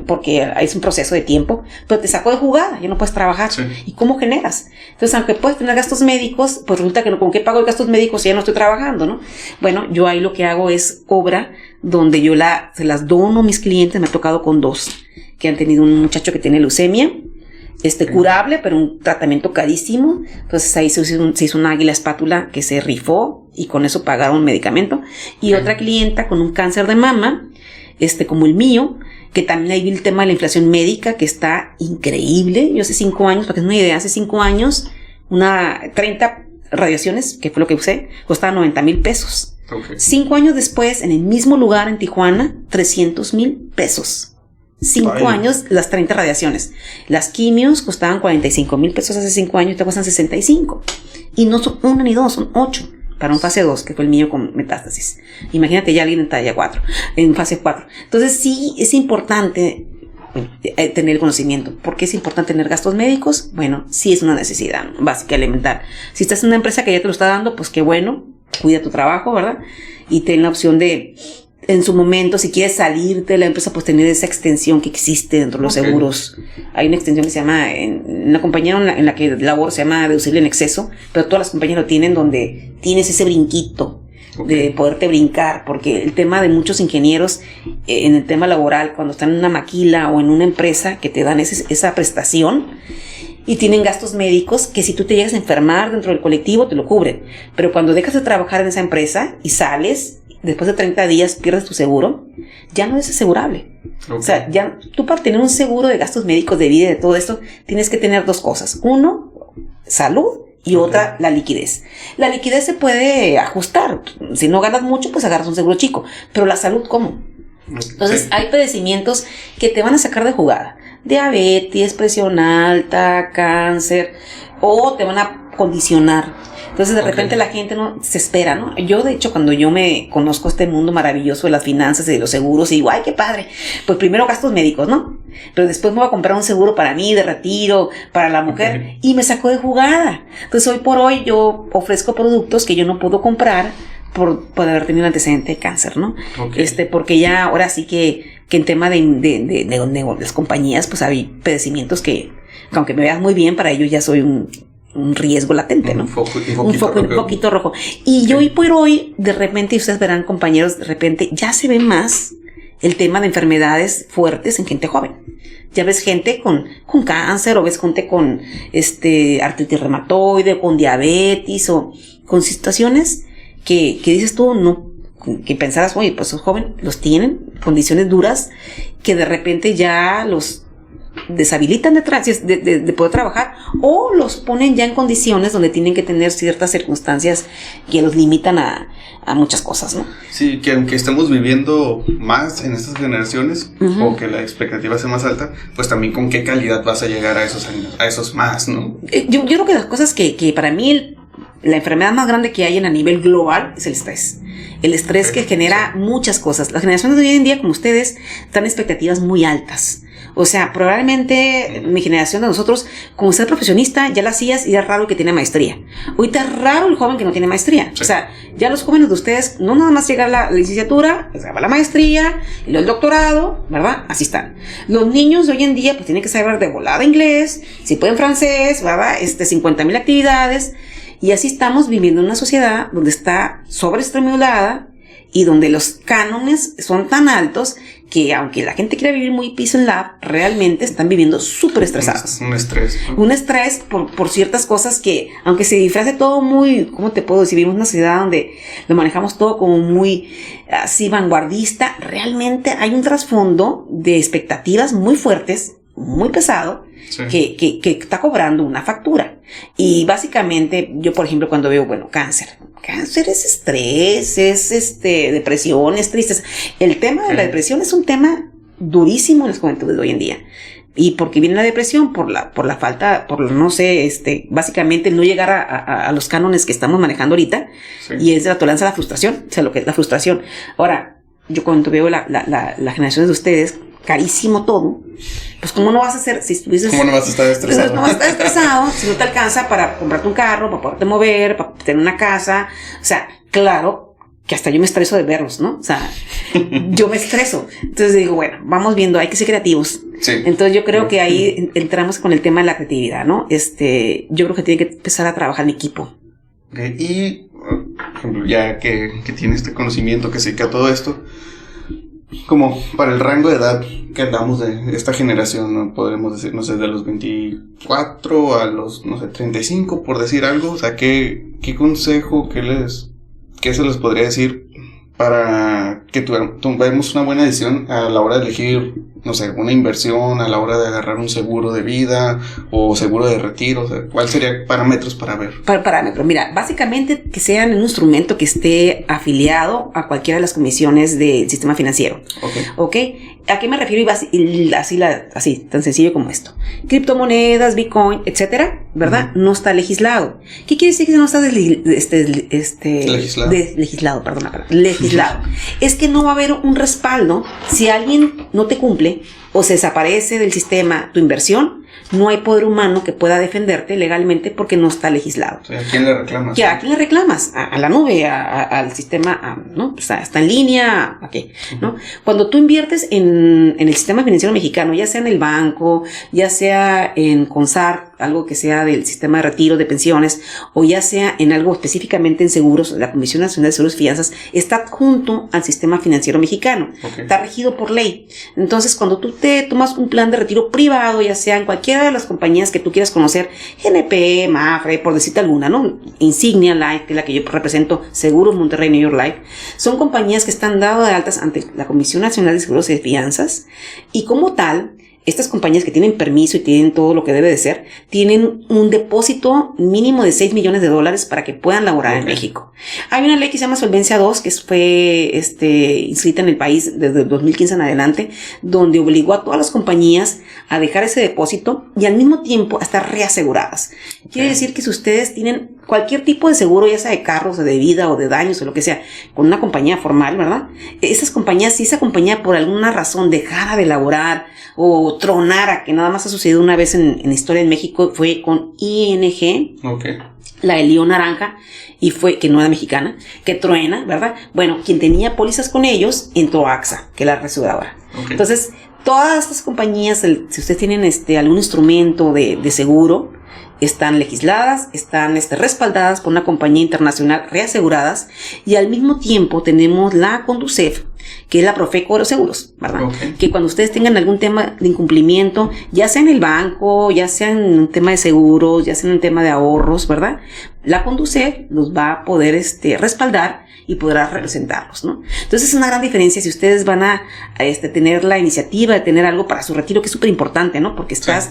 porque es un proceso de tiempo, pero te sacó de jugada, ya no puedes trabajar. ¿Y cómo generas? Entonces, aunque puedes tener gastos médicos, pues resulta que ¿con qué pago de gastos médicos si ya no estoy trabajando, no? Bueno, yo ahí lo que hago es obra donde yo se las dono a mis clientes. Me ha tocado con 2 que han tenido un muchacho que tiene leucemia, curable, pero un tratamiento carísimo. Entonces ahí se hizo una águila espátula que se rifó y con eso pagaron un medicamento. Y otra clienta con un cáncer de mama, como el mío, que también ahí vi el tema de la inflación médica, que está increíble. Yo hace 5 años, para que es una idea, hace 5 años, 30 radiaciones, que fue lo que usé, costaba 90,000 pesos. 5 años después, en el mismo lugar en Tijuana, 300,000 pesos. 5 años, las 30 radiaciones. Las quimios costaban 45,000 pesos hace 5 años, te cuestan 65. Y no son 1 ni 2, son 8. Para un fase 2, que fue el mío con metástasis. Imagínate ya alguien en talla 4, en fase 4. Entonces sí es importante tener el conocimiento. ¿Por qué es importante tener gastos médicos? Bueno, sí es una necesidad básica, elemental. Si estás en una empresa que ya te lo está dando, pues qué bueno, cuida tu trabajo, ¿verdad? Y ten la opción de, en su momento, si quieres salirte de la empresa, pues tener esa extensión que existe dentro de los seguros. Hay una extensión que se llama, en una compañía en la que laboro, se llama deducible en exceso, pero todas las compañías lo tienen, donde tienes ese brinquito de poderte brincar, porque el tema de muchos ingenieros en el tema laboral, cuando están en una maquila o en una empresa que te dan esa prestación y tienen gastos médicos, que si tú te llegas a enfermar dentro del colectivo te lo cubren, pero cuando dejas de trabajar en esa empresa y sales, después de 30 días pierdes tu seguro, ya no es asegurable. O sea, ya tú, para tener un seguro de gastos médicos, de vida y de todo esto, tienes que tener 2 cosas. 1, salud, y otra, la liquidez. La liquidez se puede ajustar. Si no ganas mucho, pues agarras un seguro chico. Pero la salud, ¿cómo? Entonces, hay padecimientos que te van a sacar de jugada. Diabetes, presión alta, cáncer, o te van a condicionar. Entonces, de repente la gente no se espera, ¿no? Yo, de hecho, cuando yo me conozco este mundo maravilloso de las finanzas y de los seguros, y digo, ¡ay, qué padre! Pues primero gastos médicos, ¿no? Pero después me voy a comprar un seguro para mí, de retiro, para la mujer, y me sacó de jugada. Entonces, hoy por hoy, yo ofrezco productos que yo no puedo comprar por haber tenido un antecedente de cáncer, ¿no? Porque ya, ahora sí que en tema de las compañías, pues hay padecimientos que aunque me veas muy bien, para ellos ya soy un riesgo latente, ¿no? Un poquito rojo. Y yo hoy por hoy, de repente, y ustedes verán, compañeros, de repente ya se ve más el tema de enfermedades fuertes en gente joven. Ya ves gente con cáncer, o ves gente con artritis reumatoide, con diabetes, o con situaciones que dices tú, no, que pensarás, oye, pues son jóvenes, los tienen, condiciones duras, que de repente ya los deshabilitan de poder trabajar, o los ponen ya en condiciones donde tienen que tener ciertas circunstancias que los limitan a muchas cosas, ¿no? Sí, que aunque estemos viviendo más en estas generaciones, o que la expectativa sea más alta, pues también con qué calidad vas a llegar a esos años, a esos más, ¿no? Yo creo que las cosas que para mí la enfermedad más grande que hay a nivel global es el estrés. El estrés que genera muchas cosas. Las generaciones de hoy en día, como ustedes, están en expectativas muy altas. O sea, probablemente mi generación de nosotros, como ser profesionista, ya la hacías y era raro el que tiene maestría. Ahorita es raro el joven que no tiene maestría. Sí. O sea, ya los jóvenes de ustedes, no nada más llega la licenciatura, o sea, va la maestría, y luego el doctorado, ¿verdad? Así están. Los niños de hoy en día, pues tienen que saber de volada inglés, si pueden francés, ¿verdad? 50,000 actividades. Y así estamos viviendo en una sociedad donde está sobreestimulada y donde los cánones son tan altos que aunque la gente quiera vivir muy peace and love, realmente están viviendo súper estresados. Un estrés, ¿no? Un estrés por ciertas cosas que, aunque se disfrace todo muy, ¿cómo te puedo decir? Vivimos en una sociedad donde lo manejamos todo como muy así vanguardista. Realmente hay un trasfondo de expectativas muy fuertes, muy pesado, sí, que está cobrando una factura. Y básicamente, yo por ejemplo cuando veo, bueno, cáncer es estrés, es depresión, es tristeza. El tema de la depresión es un tema durísimo en las juventudes de hoy en día. Y porque viene la depresión por la falta, no sé, básicamente no llegar a los cánones que estamos manejando ahorita. Sí. Y es de la tolerancia a la frustración, o sea, lo que es la frustración. Ahora, yo cuando veo las generaciones de ustedes, carísimo todo, pues ¿cómo no vas a hacer si estuvieses... ¿Cómo no vas a estar estresado? Pues no vas a estar estresado si no te alcanza para comprarte un carro, para poderte mover, para tener una casa. O sea, claro que hasta yo me estreso de verlos, ¿no? O sea, yo me estreso. Entonces digo, bueno, vamos viendo, hay que ser creativos. Sí. Entonces yo creo que ahí entramos con el tema de la creatividad, ¿no? Yo creo que tiene que empezar a trabajar en equipo. Okay. Y, por ejemplo, ya que tiene este conocimiento, que se dedica a todo esto, como para el rango de edad que andamos de esta generación, ¿no? Podremos decir, no sé, de los 24 a los, no sé, 35, por decir algo. O sea, ¿qué consejo, qué se les podría decir para que tomemos una buena decisión a la hora de elegir, no sé, una inversión, a la hora de agarrar un seguro de vida o seguro de retiro? O sea, ¿cuáles serían parámetros para ver? Parámetros, mira, básicamente que sean un instrumento que esté afiliado a cualquiera de las comisiones del sistema financiero. ¿Ok? ¿A qué me refiero? Así, tan sencillo como esto. Criptomonedas, Bitcoin, etcétera, ¿verdad? No está legislado. ¿Qué quiere decir que no está legislado? Es que no va a haber un respaldo si alguien no te cumple o se desaparece del sistema tu inversión. No hay poder humano que pueda defenderte legalmente porque no está legislado. O sea, ¿a quién le reclamas? ¿A quién le reclamas? A la nube, al sistema, ¿no? O sea, está en línea, ¿a qué? ¿No? Cuando tú inviertes en el sistema financiero mexicano, ya sea en el banco, ya sea en CONSAR, algo que sea del sistema de retiro de pensiones, o ya sea en algo específicamente en seguros, la Comisión Nacional de Seguros y Fianzas está junto al sistema financiero mexicano. Está regido por ley. Entonces, cuando tú te tomas un plan de retiro privado, ya sea en cualquiera de las compañías que tú quieras conocer, GNP, Mafre, por decirte alguna, ¿no? Insignia Life, que es la que yo represento, Seguros Monterrey New York Life, son compañías que están dadas de altas ante la Comisión Nacional de Seguros y Fianzas, y como tal, estas compañías que tienen permiso y tienen todo lo que debe de ser, tienen un depósito mínimo de $6 millones para que puedan laborar en México. Hay una ley que se llama Solvencia 2, que fue inscrita en el país desde el 2015 en adelante, donde obligó a todas las compañías a dejar ese depósito y al mismo tiempo a estar reaseguradas. Quiere decir que si ustedes tienen cualquier tipo de seguro, ya sea de carros o de vida o de daños o lo que sea, con una compañía formal, ¿verdad? Esas compañías, si esa compañía por alguna razón dejara de laborar o tronara, que nada más ha sucedido una vez en la historia en México, fue con ING, la de León Naranja, y fue, que no era mexicana, que truena, ¿verdad? Bueno, quien tenía pólizas con ellos, entró AXA, que es la reaseguradora. Entonces, todas estas compañías, si ustedes tienen algún instrumento de seguro, están legisladas, están respaldadas por una compañía internacional, reaseguradas, y al mismo tiempo tenemos la Conducef, que es la Profeco de los seguros, ¿verdad? Que cuando ustedes tengan algún tema de incumplimiento, ya sea en el banco, ya sea en un tema de seguros, ya sea en un tema de ahorros, ¿verdad? La Conducef los va a poder respaldar y podrá representarlos, ¿no? Entonces es una gran diferencia si ustedes van a tener la iniciativa de tener algo para su retiro, que es súper importante, ¿no? Porque estás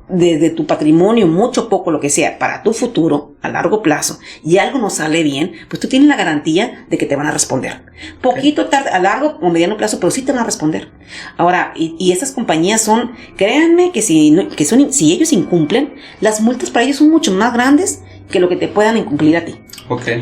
de tu patrimonio, mucho poco, lo que sea, para tu futuro, a largo plazo, y algo no sale bien, pues tú tienes la garantía de que te van a responder. Poquito tarde, a largo o mediano plazo, pero sí te van a responder. Ahora, y estas compañías son, créanme que si ellos incumplen, las multas para ellos son mucho más grandes que lo que te puedan incumplir a ti.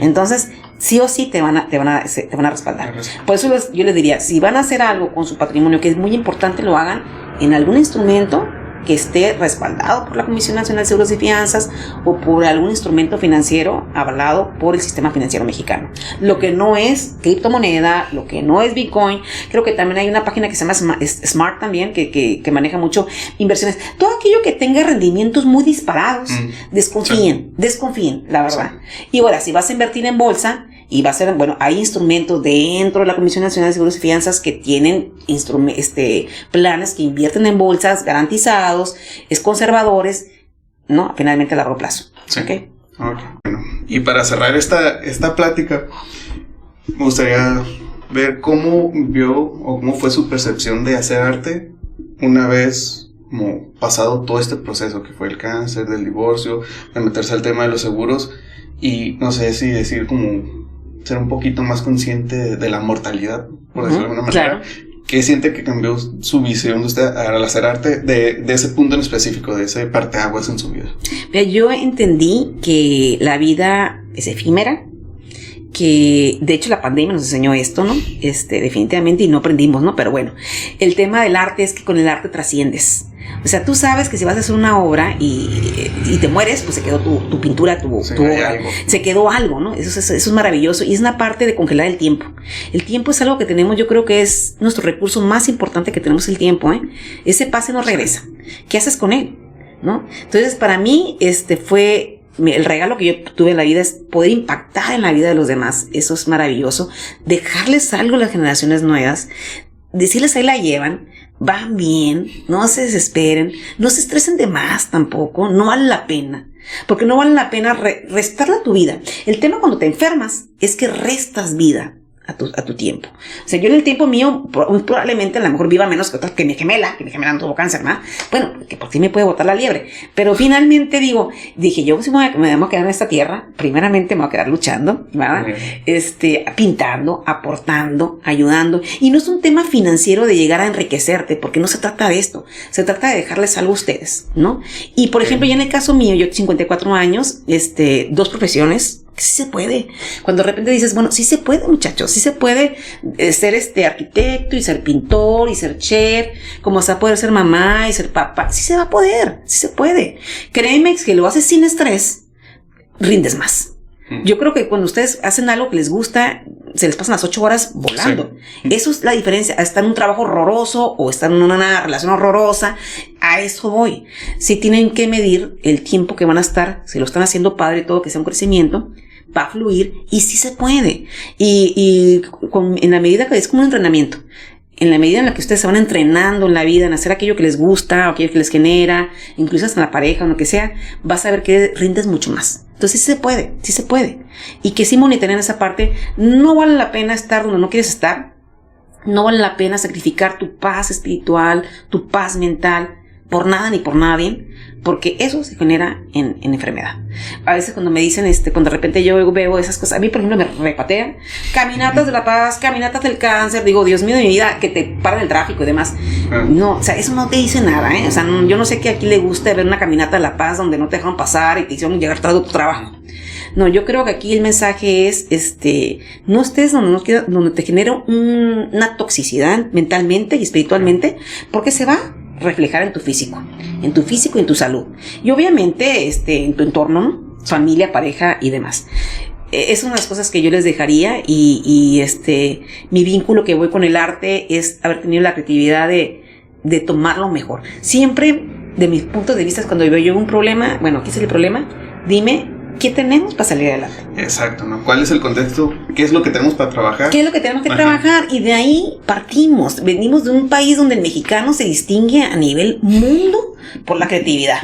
Entonces, sí o sí te van a respaldar. Por eso yo les diría, si van a hacer algo con su patrimonio, que es muy importante lo hagan en algún instrumento que esté respaldado por la Comisión Nacional de Seguros y Fianzas o por algún instrumento financiero avalado por el sistema financiero mexicano. Lo que no es criptomoneda, lo que no es Bitcoin, creo que también hay una página que se llama Smart también, que maneja mucho inversiones. Todo aquello que tenga rendimientos muy disparados, desconfíen, la verdad. Y ahora, si vas a invertir en bolsa, y va a ser, bueno, hay instrumentos dentro de la Comisión Nacional de Seguros y Fianzas que tienen planes que invierten en bolsas garantizados, es conservadores, ¿no? Finalmente a largo plazo. Sí. ¿Okay? Okay. Bueno, y para cerrar esta plática, me gustaría ver cómo vio o cómo fue su percepción de hacer arte una vez como pasado todo este proceso que fue el cáncer, del divorcio, de meterse al tema de los seguros y no sé si decir como ser un poquito más consciente de la mortalidad, por decirlo de alguna manera. Claro. ¿Qué siente que cambió su visión de usted al hacer arte de ese punto en específico, de ese parteaguas en su vida? Yo entendí que la vida es efímera, que de hecho la pandemia nos enseñó esto, ¿no? Definitivamente, y no aprendimos, ¿no? Pero bueno, el tema del arte es que con el arte trasciendes. O sea, tú sabes que si vas a hacer una obra y te mueres, pues se quedó tu pintura, tu obra. Se quedó algo, ¿no? Eso es maravilloso. Y es una parte de congelar el tiempo. El tiempo es algo que tenemos, yo creo que es nuestro recurso más importante que tenemos, el tiempo, ¿eh? Ese pase no regresa. ¿Qué haces con él? ¿No? Entonces, para mí, fue el regalo que yo tuve en la vida, es poder impactar en la vida de los demás. Eso es maravilloso. Dejarles algo a las generaciones nuevas. Decirles ahí la llevan. Van bien, no se desesperen, no se estresen de más tampoco, no vale la pena, porque no vale la pena restarle a tu vida. El tema cuando te enfermas es que restas vida a tu tiempo. O sea, yo en el tiempo mío probablemente a lo mejor viva menos que mi gemela no tuvo cáncer, ¿no? Bueno, que por ti me puede botar la liebre, pero finalmente dije yo si me voy a quedar en esta tierra, primeramente me voy a quedar luchando, ¿verdad? Pintando, aportando, ayudando, y no es un tema financiero de llegar a enriquecerte, porque no se trata de esto, se trata de dejarles algo a ustedes, ¿no? Y por ejemplo, ya en el caso mío, yo 54 años, 2 profesiones, sí se puede. Cuando de repente dices, bueno, sí se puede, muchachos, sí se puede ser arquitecto y ser pintor y ser chef, como se va a poder ser mamá y ser papá, sí se va a poder, sí se puede. Créeme que lo haces sin estrés, rindes más. Yo creo que cuando ustedes hacen algo que les gusta, se les pasan las 8 horas volando. Sí. Eso es la diferencia. Estar en un trabajo horroroso o estar en una relación horrorosa, a eso voy. Sí tienen que medir el tiempo que van a estar, si lo están haciendo padre y todo, que sea un crecimiento, va a fluir y sí se puede. En la medida que es como un entrenamiento. En la medida en la que ustedes se van entrenando en la vida, en hacer aquello que les gusta o aquello que les genera, incluso hasta en la pareja o lo que sea, vas a ver que rindes mucho más. Entonces sí se puede. Y que sí monitoren esa parte. No vale la pena estar donde no quieres estar. No vale la pena sacrificar tu paz espiritual, tu paz mental, por nada ni por nadie, porque eso se genera en enfermedad. A veces cuando me dicen, cuando de repente yo veo esas cosas, a mí por ejemplo me repatean, caminatas de la paz, caminatas del cáncer, digo, Dios mío de mi vida, que te paran el tráfico y demás. No, o sea, eso no te dice nada, ¿eh? O sea, yo no sé que aquí le guste ver una caminata de la paz donde no te dejan pasar y te hicieron llegar tarde a tu trabajo. No, yo creo que aquí el mensaje es, no estés donde te genera una toxicidad mentalmente y espiritualmente, porque se va a reflejar en tu físico y en tu salud. Y obviamente, en tu entorno, ¿no? Familia, pareja y demás. Es una de las cosas que yo les dejaría y mi vínculo que voy con el arte es haber tenido la creatividad de tomarlo mejor. Siempre, de mis puntos de vista, cuando veo yo un problema, bueno, ¿qué es el problema? Dime, ¿qué tenemos para salir adelante? Exacto, ¿no? ¿Cuál es el contexto? ¿Qué es lo que tenemos para trabajar? ¿Qué es lo que tenemos que trabajar? Y de ahí partimos. Venimos de un país donde el mexicano se distingue a nivel mundo por la creatividad.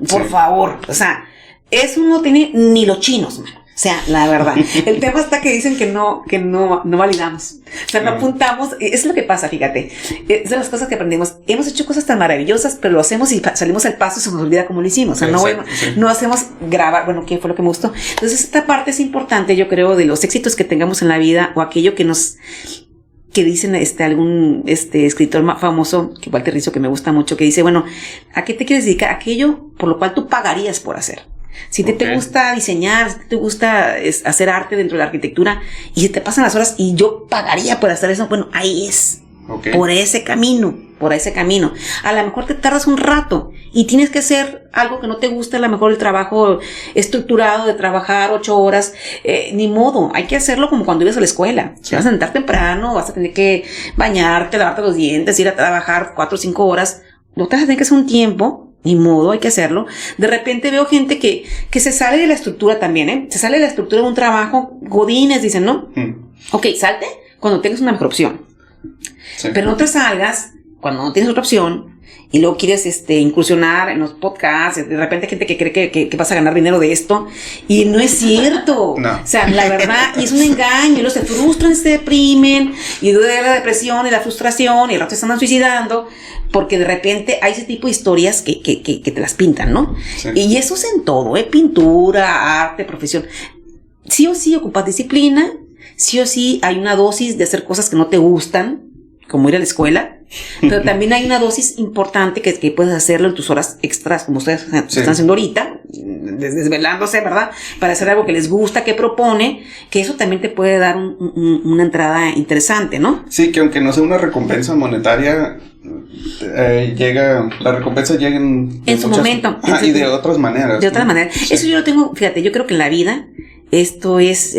Por favor, o sea, eso no tiene ni los chinos, man. O sea, la verdad. El tema está que dicen que no validamos. O sea, no apuntamos. Es lo que pasa, fíjate. Es de las cosas que aprendemos. Hemos hecho cosas tan maravillosas, pero lo hacemos y salimos al paso y se nos olvida cómo lo hicimos. O sea, no hacemos grabar. Bueno, ¿qué fue lo que me gustó? Entonces, esta parte es importante, yo creo, de los éxitos que tengamos en la vida o aquello que dicen algún escritor famoso, que Walter Rizzo, que me gusta mucho, que dice, bueno, ¿a qué te quieres dedicar? Aquello por lo cual tú pagarías por hacer. Si te gusta diseñar, si te gusta hacer arte dentro de la arquitectura y si te pasan las horas y yo pagaría por hacer eso, bueno, ahí es. Okay. Por ese camino. A lo mejor te tardas un rato y tienes que hacer algo que no te gusta, a lo mejor el trabajo estructurado de trabajar 8 horas, ni modo, hay que hacerlo como cuando ibas a la escuela. Sí. Te vas a sentar temprano, vas a tener que bañarte, lavarte los dientes, ir a trabajar 4 o 5 horas, no te vas a tener que hacer un tiempo, ni modo, hay que hacerlo. De repente veo gente que se sale de la estructura también, se sale de la estructura de un trabajo, godines, dicen, ¿no? Ok, salte cuando tengas una mejor opción. Sí. Pero no te salgas cuando no tienes otra opción y luego quieres incursionar en los podcasts. De repente hay gente que cree que vas a ganar dinero de esto y no es cierto. No. O sea, la verdad, y es un engaño, y luego se frustran, se deprimen y duele la depresión y la frustración y al rato se están suicidando porque de repente hay ese tipo de historias que te las pintan, ¿no? Sí. Y eso es en todo, pintura, arte, profesión. Sí o sí ocupas disciplina, sí o sí hay una dosis de hacer cosas que no te gustan, como ir a la escuela, pero también hay una dosis importante que puedes hacerlo en tus horas extras, como ustedes están haciendo ahorita, desvelándose, ¿verdad? Para hacer algo que les gusta, que propone, que eso también te puede dar una entrada interesante, ¿no? Sí, que aunque no sea una recompensa monetaria, la recompensa llega en su momento. Y de otras maneras. De otras maneras. Sí. Eso yo lo tengo, fíjate, yo creo que en la vida, esto es,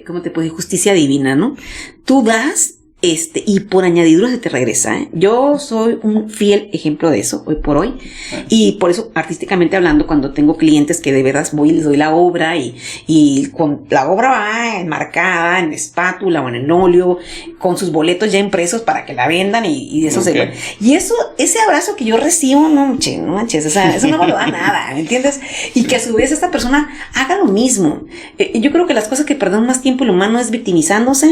¿cómo te puedo decir? Justicia divina, ¿no? Tú das, y por añadidura se te regresa, ¿eh? Yo soy un fiel ejemplo de eso, hoy por hoy. Y por eso, artísticamente hablando, cuando tengo clientes que de verdad voy y les doy la obra y con la obra va enmarcada en espátula o en el óleo, con sus boletos ya impresos para que la vendan y de eso se... Y eso, ese abrazo que yo recibo, no manches, o sea, eso no me lo da nada, ¿me entiendes? Y que a su vez esta persona haga lo mismo. Yo creo que las cosas que perdemos más tiempo el humano es victimizándonos,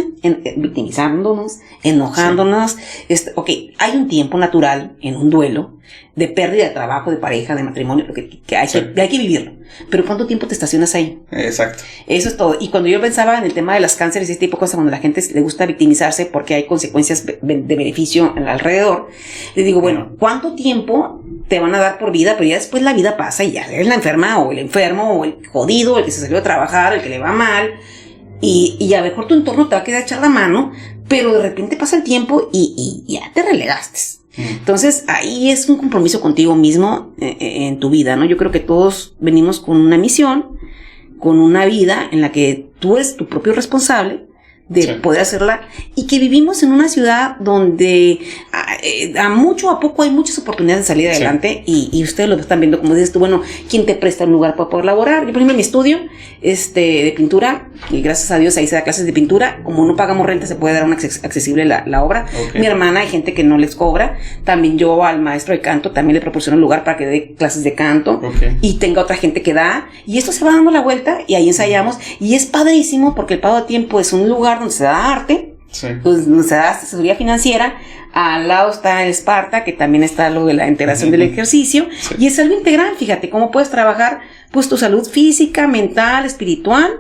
enojándonos. Sí. Ok, hay un tiempo natural en un duelo de pérdida de trabajo, de pareja, de matrimonio, que hay que vivirlo. Pero ¿cuánto tiempo te estacionas ahí? Exacto. Eso es todo. Y cuando yo pensaba en el tema de las cánceres y ese tipo de cosas, cuando a la gente le gusta victimizarse porque hay consecuencias de beneficio alrededor, le digo, bueno, ¿cuánto tiempo te van a dar por vida? Pero ya después la vida pasa y ya eres la enferma o el enfermo o el jodido, el que se salió a trabajar, el que le va mal. Y a lo mejor tu entorno te va a quedar echar la mano, pero de repente pasa el tiempo y ya te relegaste. Entonces, ahí es un compromiso contigo mismo en tu vida, ¿no? Yo creo que todos venimos con una misión, con una vida en la que tú eres tu propio responsable de poder hacerla, y que vivimos en una ciudad donde a poco hay muchas oportunidades de salir adelante, y ustedes lo están viendo, como dices tú, bueno, ¿quién te presta un lugar para poder laborar? Yo, por ejemplo, en mi estudio de pintura, y gracias a Dios ahí se da clases de pintura, como no pagamos renta se puede dar una accesible la obra. Mi hermana, hay gente que no les cobra, también yo al maestro de canto también le proporciono un lugar para que dé clases de canto, y tenga otra gente que da, y esto se va dando la vuelta, y ahí ensayamos, y es padrísimo porque el Pago a Tiempo es un lugar donde se da arte, pues, donde se da asesoría financiera. Al lado está el Esparta, que también está lo de la integración del ejercicio, y es algo integral. Fíjate cómo puedes trabajar pues tu salud física, mental, espiritual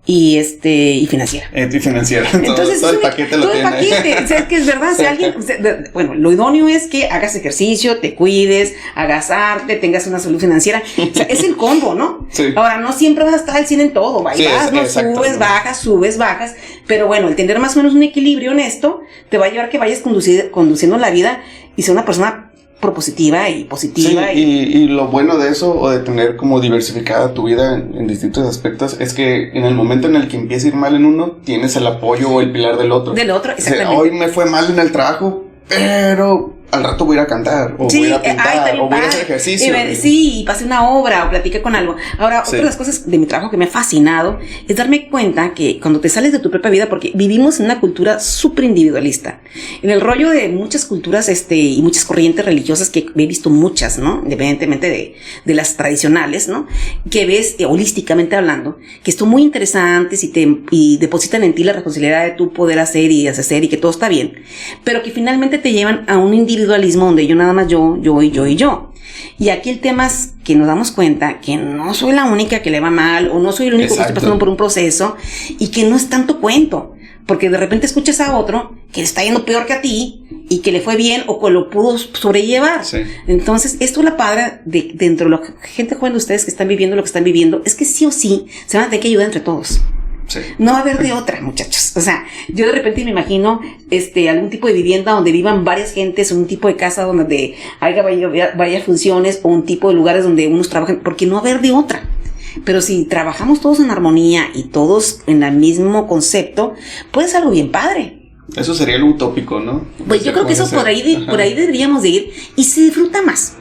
y financiera. Y financiera. Entonces, todo el paquete lo tiene. Todo el paquete. O sea, es que es verdad, si alguien, bueno, lo idóneo es que hagas ejercicio, te cuides, hagas arte, tengas una salud financiera. O sea, es el combo, ¿no? Sí. Ahora, no siempre vas a estar al 100 en todo. Subes, bajas. Pero bueno, el tener más o menos un equilibrio en esto te va a llevar a que vayas conduciendo la vida y ser una persona propositiva y positiva. Sí, y lo bueno de eso, o de tener como diversificada tu vida en distintos aspectos, es que en el momento en el que empieza a ir mal en uno, tienes el apoyo o el pilar del otro. Exactamente. O sea, hoy me fue mal en el trabajo, pero al rato voy a ir a cantar, o voy a ir a pintar, o voy a hacer ejercicio. Y pasé una obra, o platiqué con algo. Ahora, otra de las cosas de mi trabajo que me ha fascinado es darme cuenta que cuando te sales de tu propia vida, porque vivimos en una cultura súper individualista, en el rollo de muchas culturas y muchas corrientes religiosas, que he visto muchas, ¿no? Independientemente de las tradicionales, ¿no? Que ves, holísticamente hablando, que son muy interesantes y depositan en ti la responsabilidad de tú poder hacer y deshacer, y que todo está bien, pero que finalmente te llevan a un individualismo donde yo nada más yo. Y aquí el tema es que nos damos cuenta que no soy la única que le va mal, o no soy el único que estoy pasando por un proceso, y que no es tanto cuento, porque de repente escuchas a otro que le está yendo peor que a ti y que le fue bien o que lo pudo sobrellevar. Entonces, esto es la padre dentro de la gente joven de ustedes que están viviendo lo que están viviendo, es que sí o sí se van a tener que ayudar entre todos. Sí. No va a haber de otra, muchachos. O sea, yo de repente me imagino algún tipo de vivienda donde vivan varias gentes, un tipo de casa donde haya varias funciones, o un tipo de lugares donde unos trabajan, porque no va a haber de otra. Pero si trabajamos todos en armonía y todos en el mismo concepto, puede ser algo bien padre. Eso sería lo utópico, ¿no? Pues yo creo que eso por ahí deberíamos de ir, y se disfruta más.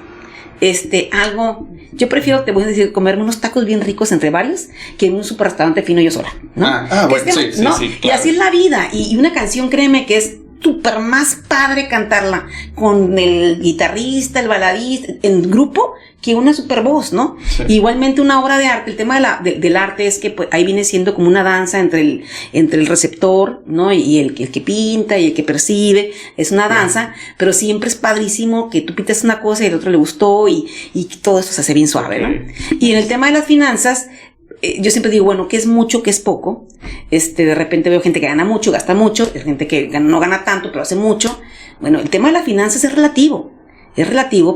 Yo prefiero, te voy a decir, comerme unos tacos bien ricos entre varios que en un super restaurante fino yo sola, ¿no? Bueno, sí, ¿no? sí, claro. Y así es la vida, y una canción, créeme que es súper más padre cantarla con el guitarrista, el baladista, en grupo, que una super voz, ¿no? Sí. Igualmente una obra de arte, el tema del arte es que pues, ahí viene siendo como una danza entre el receptor, ¿no? Y el que pinta y el que percibe, es una danza, pero siempre es padrísimo que tú pintas una cosa y el otro le gustó y todo eso se hace bien suave, ¿no? Y en el tema de las finanzas, yo siempre digo, bueno, ¿qué es mucho, qué es poco? De repente veo gente que gana mucho, gasta mucho, gente que no gana tanto, pero hace mucho. Bueno, el tema de las finanzas es relativo,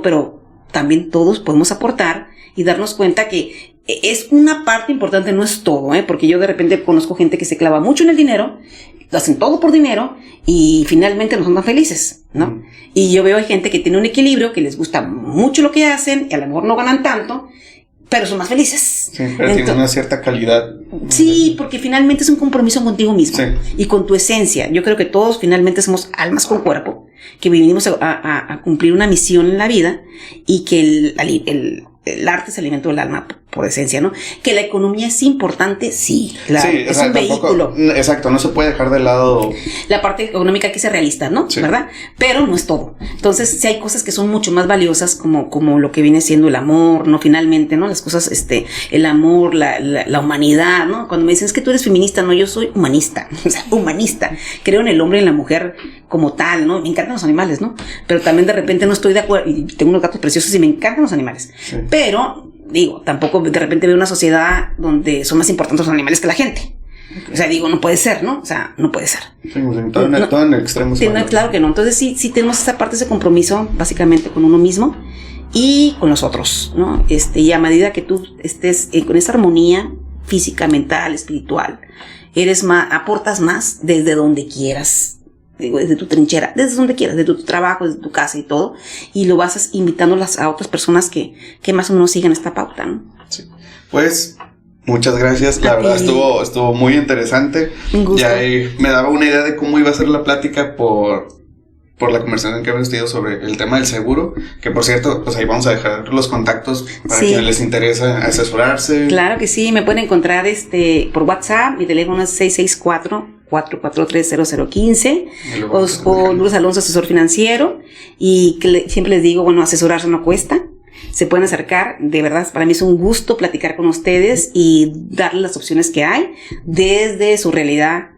pero también todos podemos aportar y darnos cuenta que es una parte importante, no es todo, porque yo de repente conozco gente que se clava mucho en el dinero, lo hacen todo por dinero y finalmente no son tan felices, ¿no? Y yo veo gente que tiene un equilibrio, que les gusta mucho lo que hacen y a lo mejor no ganan tanto, pero son más felices. Sí, pero tiene una cierta calidad. Sí, porque finalmente es un compromiso contigo mismo, sí, y con tu esencia. Yo creo que todos finalmente somos almas con cuerpo, que vinimos a cumplir una misión en la vida, y que el arte es alimento del alma por esencia, ¿no? Que la economía es importante, sí, claro, sí, es un vehículo. Exacto, no se puede dejar de lado la parte económica, hay que ser realista, ¿no? Sí. ¿Verdad? Pero no es todo. Entonces, sí hay cosas que son mucho más valiosas, como lo que viene siendo el amor, ¿no? Finalmente, ¿no? Las cosas, el amor, la humanidad, ¿no? Cuando me dicen, es que tú eres feminista, no, yo soy humanista, o sea, humanista. Creo en el hombre y en la mujer como tal, ¿no? Me encantan los animales, ¿no? Pero también de repente no estoy de acuerdo, y tengo unos gatos preciosos y me encantan los animales. Sí. Pero, digo, tampoco de repente veo una sociedad donde son más importantes los animales que la gente. O sea, digo, no puede ser, ¿no? O sea, no puede ser. Sí, todo en el extremo. Claro que no. Entonces sí tenemos esa parte, ese compromiso, básicamente con uno mismo y con los otros, ¿no? Y a medida que tú estés con esa armonía física, mental, espiritual, aportas más desde donde quieras. Digo, desde tu trinchera, desde donde quieras, desde tu trabajo, desde tu casa y todo, y lo vas invitando a otras personas que más o menos siguen esta pauta, ¿no? Sí. Pues, muchas gracias, la verdad estuvo muy interesante. Un gusto. Ya me daba una idea de cómo iba a ser la plática por la conversación que hemos tenido sobre el tema del seguro, que por cierto, pues ahí vamos a dejar los contactos para quienes les interesa asesorarse. Claro que sí, me pueden encontrar por WhatsApp, mi teléfono es 664-443-0015, o Lourdes Alonso, asesor financiero, y siempre les digo, bueno, asesorarse no cuesta. Se pueden acercar, de verdad, para mí es un gusto platicar con ustedes y darles las opciones que hay desde su realidad,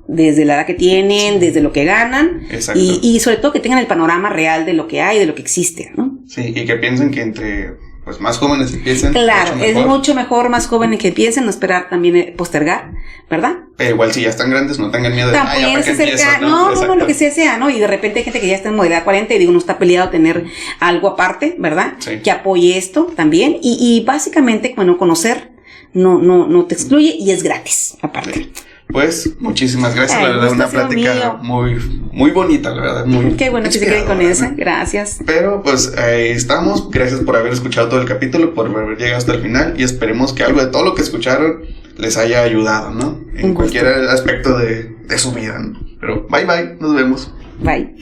desde la edad que tienen, sí, desde lo que ganan, y sobre todo que tengan el panorama real de lo que hay, de lo que existe, ¿no? Sí, y que piensen que entre más jóvenes empiecen. Claro, es mucho mejor más jóvenes que empiecen, no esperar también postergar, ¿verdad? Pero igual si ya están grandes, no tengan miedo de también se acerca, no, lo que sea, ¿no? Y de repente hay gente que ya está en modalidad 40 y digo, no está peleado a tener algo aparte, ¿verdad? Sí. Que apoye esto también, y básicamente, bueno, conocer no te excluye y es gratis, aparte. Sí. Pues, muchísimas gracias, la verdad, una plática muy bonita, la verdad. Qué bueno que se queden con esa, gracias. Pero, pues, ahí estamos, gracias por haber escuchado todo el capítulo, por haber llegado hasta el final, y esperemos que algo de todo lo que escucharon les haya ayudado, ¿no? En cualquier aspecto de su vida, ¿no? Pero, bye, nos vemos. Bye.